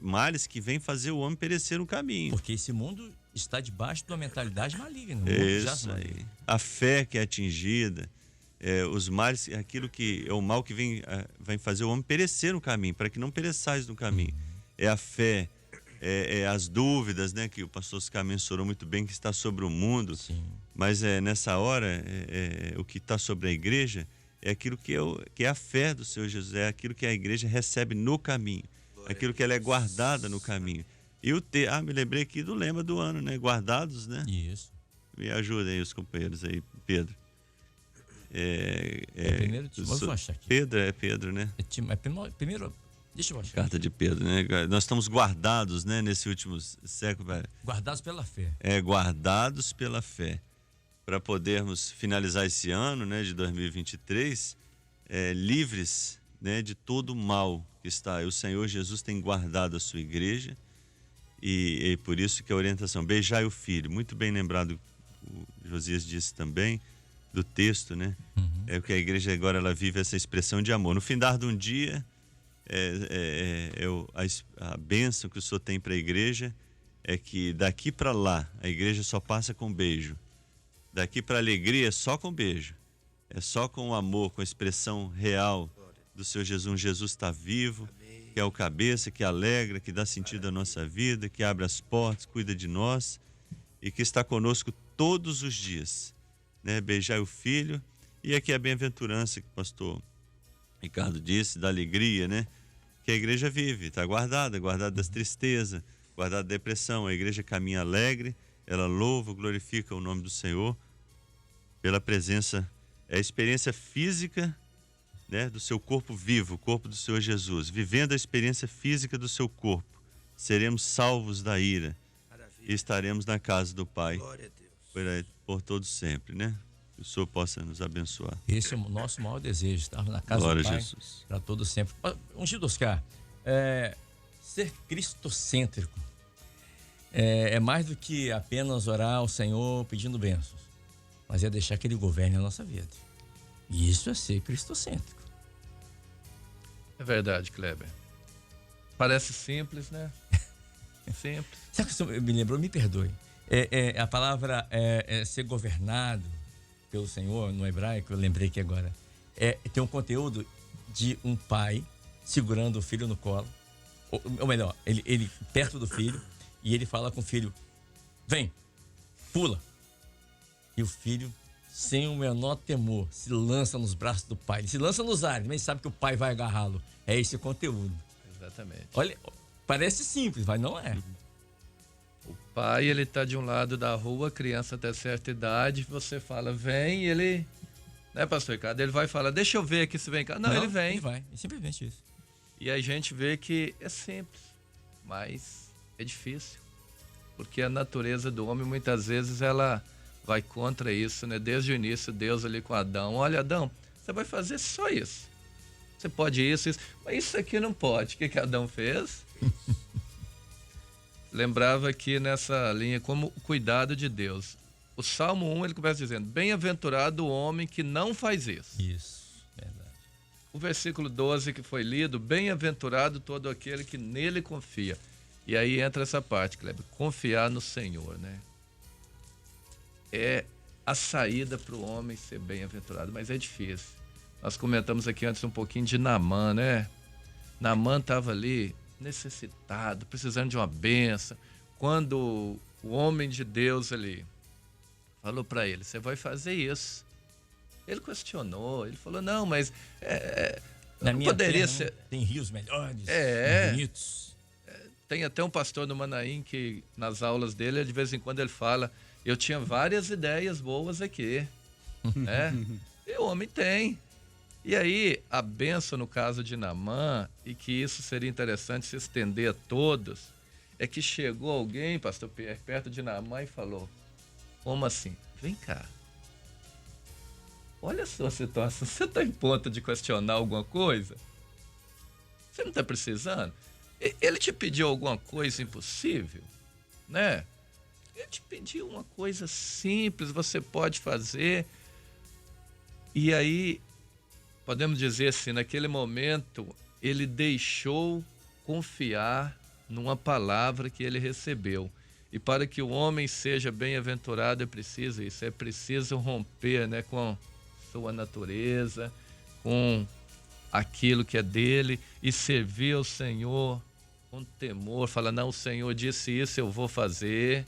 males que vêm fazer o homem perecer no caminho. Porque esse mundo está debaixo de uma mentalidade maligna. Isso aí. A fé que é atingida... os males, aquilo que é o mal que vem fazer o homem perecer no caminho, para que não pereçais no caminho. É a fé, as dúvidas, né, que o pastor Oscar mencionou muito bem, que está sobre o mundo. Sim. Mas nessa hora, o que está sobre a igreja é aquilo que é a fé do Senhor Jesus, é aquilo que a igreja recebe no caminho, aquilo que ela é guardada no caminho. E me lembrei aqui do lema do ano, né? Guardados, né? Isso. Me ajudem aí os companheiros aí, Pedro. Primeiro, vamos achar aqui. Pedro, né? Primeiro, deixa eu achar. Carta de Pedro, né? Nós estamos guardados, né? Nesse último século. Guardados pela fé. Guardados pela fé. Para podermos finalizar esse ano, né? De 2023, livres, né? De todo o mal que está. O Senhor Jesus tem guardado a sua igreja e por isso que a orientação, beijai o filho. Muito bem lembrado, o Josias disse também, do texto, né? É que a igreja agora ela vive essa expressão de amor. No findar de um dia, a bênção que o Senhor tem para a igreja é que daqui para lá a igreja só passa com beijo. Daqui para a alegria é só com beijo. É só com o amor, com a expressão real do Senhor Jesus. Um Jesus está vivo, que é o cabeça, que alegra, que dá sentido à nossa vida, que abre as portas, cuida de nós e que está conosco todos os dias. Né? Beijar o filho, e aqui a bem-aventurança que o pastor Ricardo disse, da alegria, né? Que a igreja vive, está guardada das tristezas, guardada da depressão. A igreja caminha alegre, ela louva, glorifica o nome do Senhor pela presença, a experiência física, né, do seu corpo vivo, o corpo do Senhor Jesus, vivendo a experiência física do seu corpo, seremos salvos da ira. Maravilha. E estaremos na casa do Pai. Glória a Deus. por todos sempre, né? Que o Senhor possa nos abençoar. Esse é o nosso maior desejo, estar na casa Glória do a Pai Jesus. para todos sempre. Ungido Oscar, ser cristocêntrico é mais do que apenas orar ao Senhor pedindo bênçãos, mas é deixar que Ele governe a nossa vida. E isso é ser cristocêntrico. É verdade, Kleber. Parece simples, né? Simples. Sabe o que você me lembrou? Me perdoe. A palavra ser governado pelo Senhor, no hebraico, eu lembrei que agora, tem um conteúdo de um pai segurando o filho no colo, ou melhor, ele perto do filho, e ele fala com o filho, vem, pula. E o filho, sem o menor temor, se lança nos braços do pai. Ele se lança nos ares, mas sabe que o pai vai agarrá-lo. É esse o conteúdo. Exatamente. Olha, parece simples, mas não é. O pai, ele tá de um lado da rua, criança até certa idade, você fala, vem, e ele, né, pastor Ricardo, ele vai falar, deixa eu ver aqui se vem cá. Não, ele vem. Ele vai, é simplesmente isso. E a gente vê que é simples, mas é difícil. Porque a natureza do homem, muitas vezes, ela vai contra isso, né? Desde o início, Deus ali com Adão. Olha, Adão, você vai fazer só isso. Você pode isso, mas isso aqui não pode. O que Adão fez? Lembrava aqui nessa linha como o cuidado de Deus. O Salmo 1, ele começa dizendo, bem-aventurado o homem que não faz isso. Isso, verdade. O versículo 12 que foi lido, bem-aventurado todo aquele que nele confia. E aí entra essa parte, Kleber, confiar no Senhor, né? É a saída para o homem ser bem-aventurado, mas é difícil. Nós comentamos aqui antes um pouquinho de Naamã, né? Naamã estava ali necessitado, precisando de uma benção. Quando o homem de Deus ali falou para ele, você vai fazer isso. Ele questionou, ele falou, não, mas Na minha poderia terra, ser... tem rios melhores, É. bonitos. Tem até um pastor no Manaim que, nas aulas dele, de vez em quando ele fala, eu tinha várias ideias boas aqui, né? E o homem tem. E aí, a benção no caso de Naamã, e que isso seria interessante se estender a todos, é que chegou alguém, pastor Pierre, perto de Naamã e falou, como assim? Vem cá. Olha a sua situação, você está em ponto de questionar alguma coisa? Você não está precisando? Ele te pediu alguma coisa impossível, né? Ele te pediu uma coisa simples, você pode fazer. E aí, podemos dizer assim, naquele momento, ele deixou confiar numa palavra que ele recebeu. E para que o homem seja bem-aventurado é preciso isso, é preciso romper, né, com sua natureza, com aquilo que é dele e servir ao Senhor com temor, fala, não, o Senhor disse isso, eu vou fazer.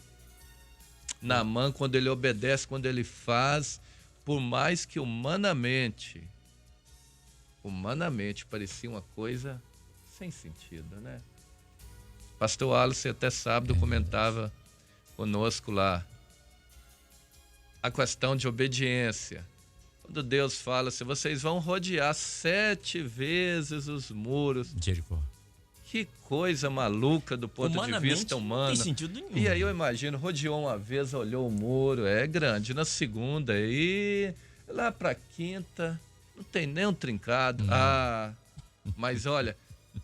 Naamã, quando ele obedece, quando ele faz, por mais que humanamente parecia uma coisa sem sentido, né? Pastor Alice até sábado comentava conosco lá a questão de obediência. Quando Deus fala assim, vocês vão rodear 7 vezes os muros. Jericó. Que coisa maluca do ponto de vista humano. Não tem sentido nenhum. E aí eu imagino, rodeou uma vez, olhou o muro, é grande. Na segunda, e lá pra quinta, não tem nem um trincado. Não. Ah, mas olha,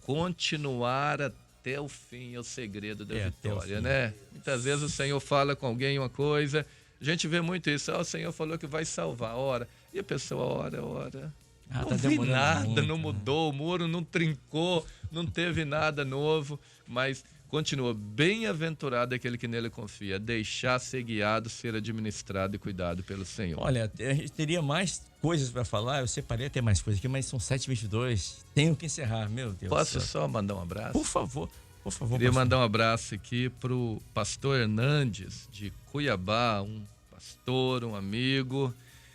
continuar até o fim é o segredo da vitória, né? Muitas vezes o Senhor fala com alguém uma coisa, a gente vê muito isso, o Senhor falou que vai salvar, ora. E a pessoa ora. Não tá vi nada, muito, não mudou, o muro não trincou, não teve nada novo, mas continua. Bem-aventurado aquele que nele confia, deixar ser guiado, ser administrado e cuidado pelo Senhor. Olha, a gente teria mais coisas para falar, eu separei até mais coisas aqui, mas são 7h22, tenho que encerrar, meu Deus. Posso só mandar um abraço? Por favor. Queria pastor. mandar um abraço aqui pro pastor Hernandes, de Cuiabá, um pastor, um amigo.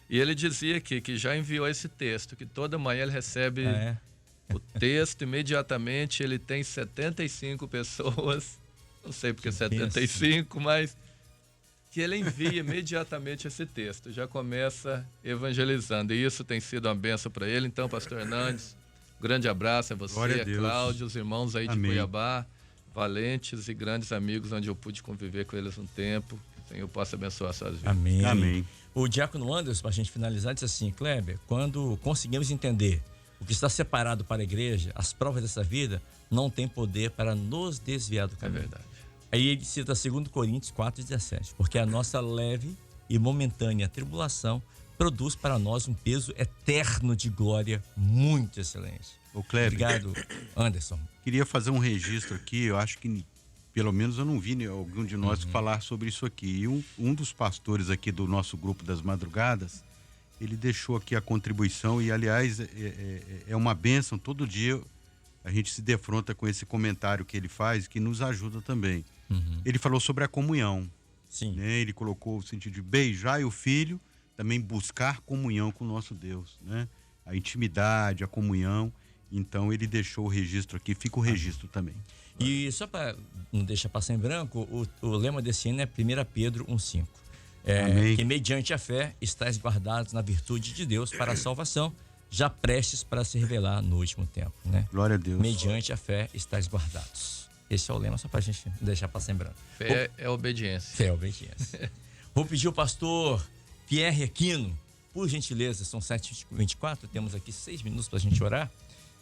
E ele dizia aqui que já enviou esse texto, que toda manhã ele recebe o texto, imediatamente ele tem 75 pessoas, não sei porque 75, mas que ele envia imediatamente esse texto, já começa evangelizando. E isso tem sido uma benção para ele. Então, pastor Hernandes, um grande abraço a você, a Cláudio, os irmãos aí de Cuiabá, valentes e grandes amigos, onde eu pude conviver com eles um tempo. O Senhor possa abençoar suas vidas. Amém. Amém. O diácono Anderson, para a gente finalizar, disse assim: Kleber, quando conseguimos entender o que está separado para a igreja, as provas dessa vida não têm poder para nos desviar do caminho. É verdade. Aí ele cita 2 Coríntios 4,17, porque a nossa leve e momentânea tribulação produz para nós um peso eterno de glória muito excelente. Ô, Kleber, Obrigado, Anderson. queria fazer um registro aqui, eu acho que pelo menos eu não vi algum de nós falar sobre isso aqui. E um dos pastores aqui do nosso grupo das madrugadas, ele deixou aqui a contribuição e, aliás, é uma bênção. Todo dia a gente se defronta com esse comentário que ele faz, que nos ajuda também. Ele falou sobre a comunhão. Sim. Né? Ele colocou o sentido de beijar o filho, também buscar comunhão com o nosso Deus, né? A intimidade, a comunhão. Então ele deixou o registro aqui, fica o registro também. E só para não deixar passar em branco, o lema desse ano é 1 Pedro 1,5. Que mediante a fé estáis guardados na virtude de Deus para a salvação, já prestes para se revelar no último tempo, né? Glória a Deus. Mediante a fé estáis guardados. Esse é o lema, só para a gente deixar passar em branco. Fé é obediência. Fé é obediência. Vou pedir ao pastor Pierre Aquino, por gentileza, são 7h24, temos aqui 6 minutos para a gente orar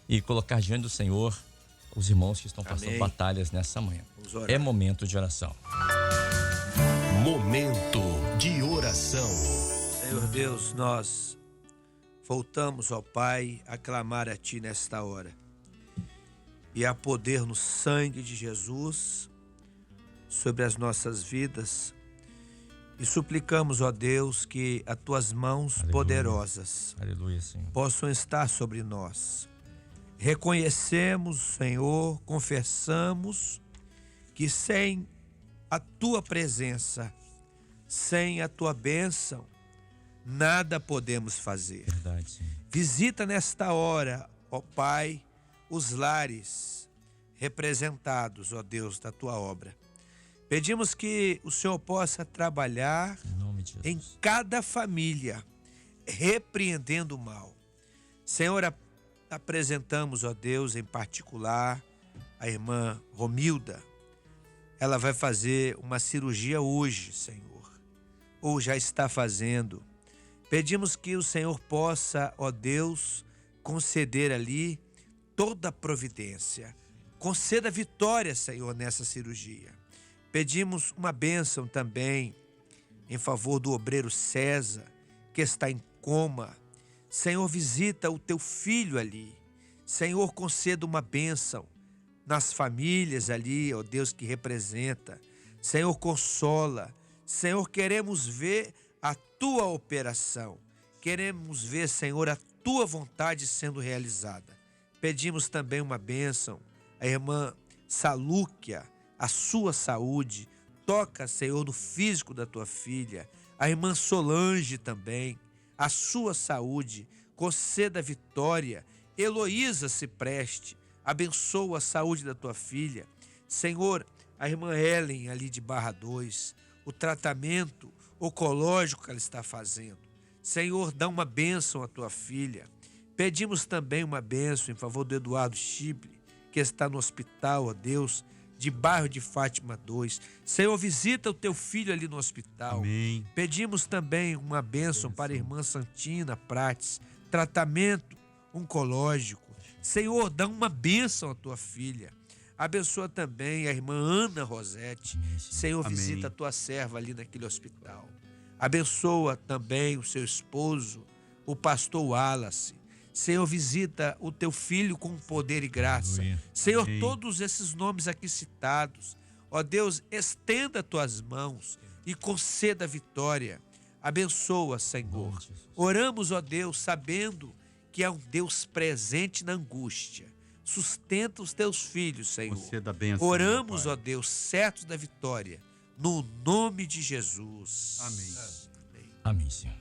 e colocar diante do Senhor os irmãos que estão passando batalhas nessa manhã. É momento de oração. Momento de oração. Senhor Deus, nós voltamos ao Pai a clamar a Ti nesta hora. E há poder no sangue de Jesus sobre as nossas vidas. E suplicamos, ó Deus, que as Tuas mãos poderosas possam estar sobre nós. Reconhecemos, Senhor, confessamos que sem a Tua presença, sem a Tua bênção, nada podemos fazer. Verdade, sim. Visita nesta hora, ó Pai, os lares representados, ó Deus, da Tua obra. Pedimos que o Senhor possa trabalhar em cada família, repreendendo o mal. Senhor, apresentamos, ó Deus, em particular, a irmã Romilda. Ela vai fazer uma cirurgia hoje, Senhor, ou já está fazendo. Pedimos que o Senhor possa, ó Deus, conceder ali toda a providência. Conceda vitória, Senhor, nessa cirurgia. Pedimos uma bênção também em favor do obreiro César, que está em coma. Senhor, visita o teu filho ali. Senhor, conceda uma bênção nas famílias ali, ó Deus, que representa. Senhor, consola. Senhor, queremos ver a tua operação. Queremos ver, Senhor, a tua vontade sendo realizada. Pedimos também uma bênção à irmã Salúquia, a sua saúde. Toca, Senhor, no físico da tua filha. A irmã Solange também, a sua saúde. Conceda vitória. Heloísa se preste. Abençoa a saúde da tua filha. Senhor, a irmã Ellen ali de Barra 2, o tratamento oncológico que ela está fazendo. Senhor, dá uma bênção à tua filha. Pedimos também uma bênção em favor do Eduardo Chible, que está no hospital, ó Deus, de bairro de Fátima 2. Senhor, visita o teu filho ali no hospital. Amém. Pedimos também uma bênção para a irmã Santina Prates, tratamento oncológico. Senhor, dá uma bênção à tua filha. Abençoa também a irmã Ana Rosete. Senhor, visita a tua serva ali naquele hospital. Abençoa também o seu esposo, o pastor Wallace. Senhor, visita o teu filho com poder e graça. Senhor, todos esses nomes aqui citados, ó Deus, estenda tuas mãos e conceda vitória. Abençoa, Senhor. Oramos, ó Deus, sabendo que é um Deus presente na angústia. Sustenta os teus filhos, Senhor. Conceda a bênção, oramos, ó Deus, certos da vitória, no nome de Jesus. Amém. Amém, Senhor.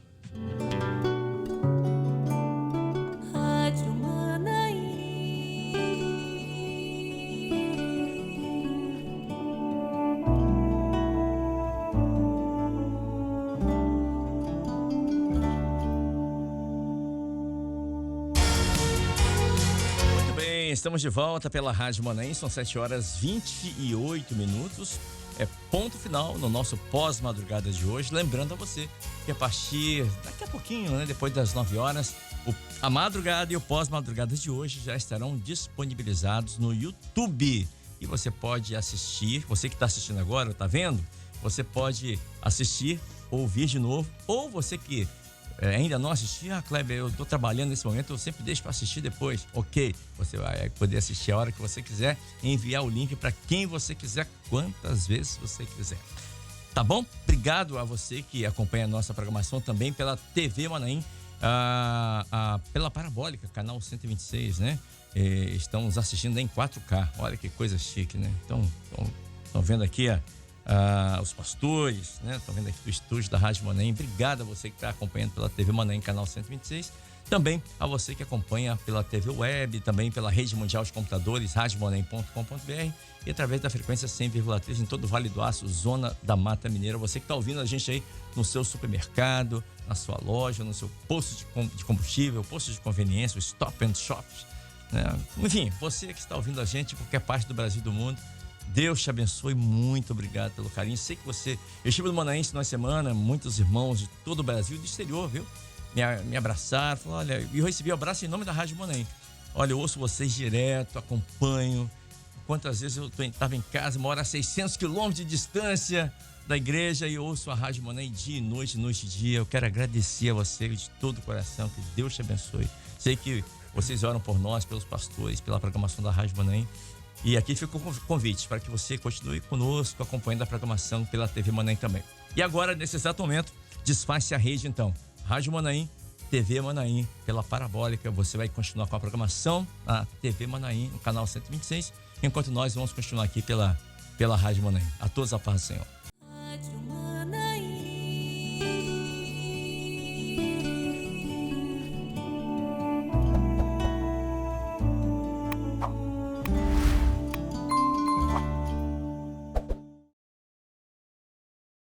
Rádio Manaim. Muito bem, estamos de volta pela Rádio Manaim, são 7h28. é ponto final no nosso pós-madrugada de hoje. Lembrando a você que a partir daqui a pouquinho, né, depois das 9 horas, a madrugada e o pós-madrugada de hoje já estarão disponibilizados no YouTube. E você pode assistir, você que está assistindo agora, está vendo? Você pode assistir, ouvir de novo, ou você que ainda não assistiu, Kleber, eu estou trabalhando nesse momento, eu sempre deixo para assistir depois. Ok, você vai poder assistir a hora que você quiser e enviar o link para quem você quiser, quantas vezes você quiser. Tá bom? Obrigado a você que acompanha a nossa programação também pela TV Manaim, pela Parabólica, canal 126, né? Estamos assistindo em 4K, olha que coisa chique, né? Então, estão vendo aqui os pastores, né? Estão vendo aqui do estúdio da Rádio Manaim. Obrigado a você que está acompanhando pela TV Manaim, canal 126. Também a você que acompanha pela TV Web, também pela Rede Mundial de Computadores, radiomonaim.com.br e através da frequência 100,3 em todo o Vale do Aço, Zona da Mata Mineira. Você que está ouvindo a gente aí no seu supermercado, na sua loja, no seu posto de combustível, posto de conveniência, o Stop and Shop, né? Enfim, você que está ouvindo a gente em qualquer parte do Brasil e do mundo, Deus te abençoe, muito obrigado pelo carinho. Sei que eu estive no Manaim na semana, muitos irmãos de todo o Brasil e do exterior, viu? Me abraçaram, falaram, olha, eu recebi o abraço em nome da Rádio Manaim. Olha, eu ouço vocês direto, acompanho. Quantas vezes eu estava em casa, moro a 600 quilômetros de distância da igreja e ouço a Rádio Manaim dia e noite, noite e dia. Eu quero agradecer a você de todo o coração, que Deus te abençoe. Sei que vocês oram por nós, pelos pastores, pela programação da Rádio Manaim. E aqui fica o convite para que você continue conosco, acompanhando a programação pela TV Manaim também. E agora, nesse exato momento, desfaz-se a rede então. Rádio Manaim, TV Manaim, pela Parabólica. Você vai continuar com a programação na TV Manaim, no canal 126, enquanto nós vamos continuar aqui pela Rádio Manaim. A todos a paz do Senhor.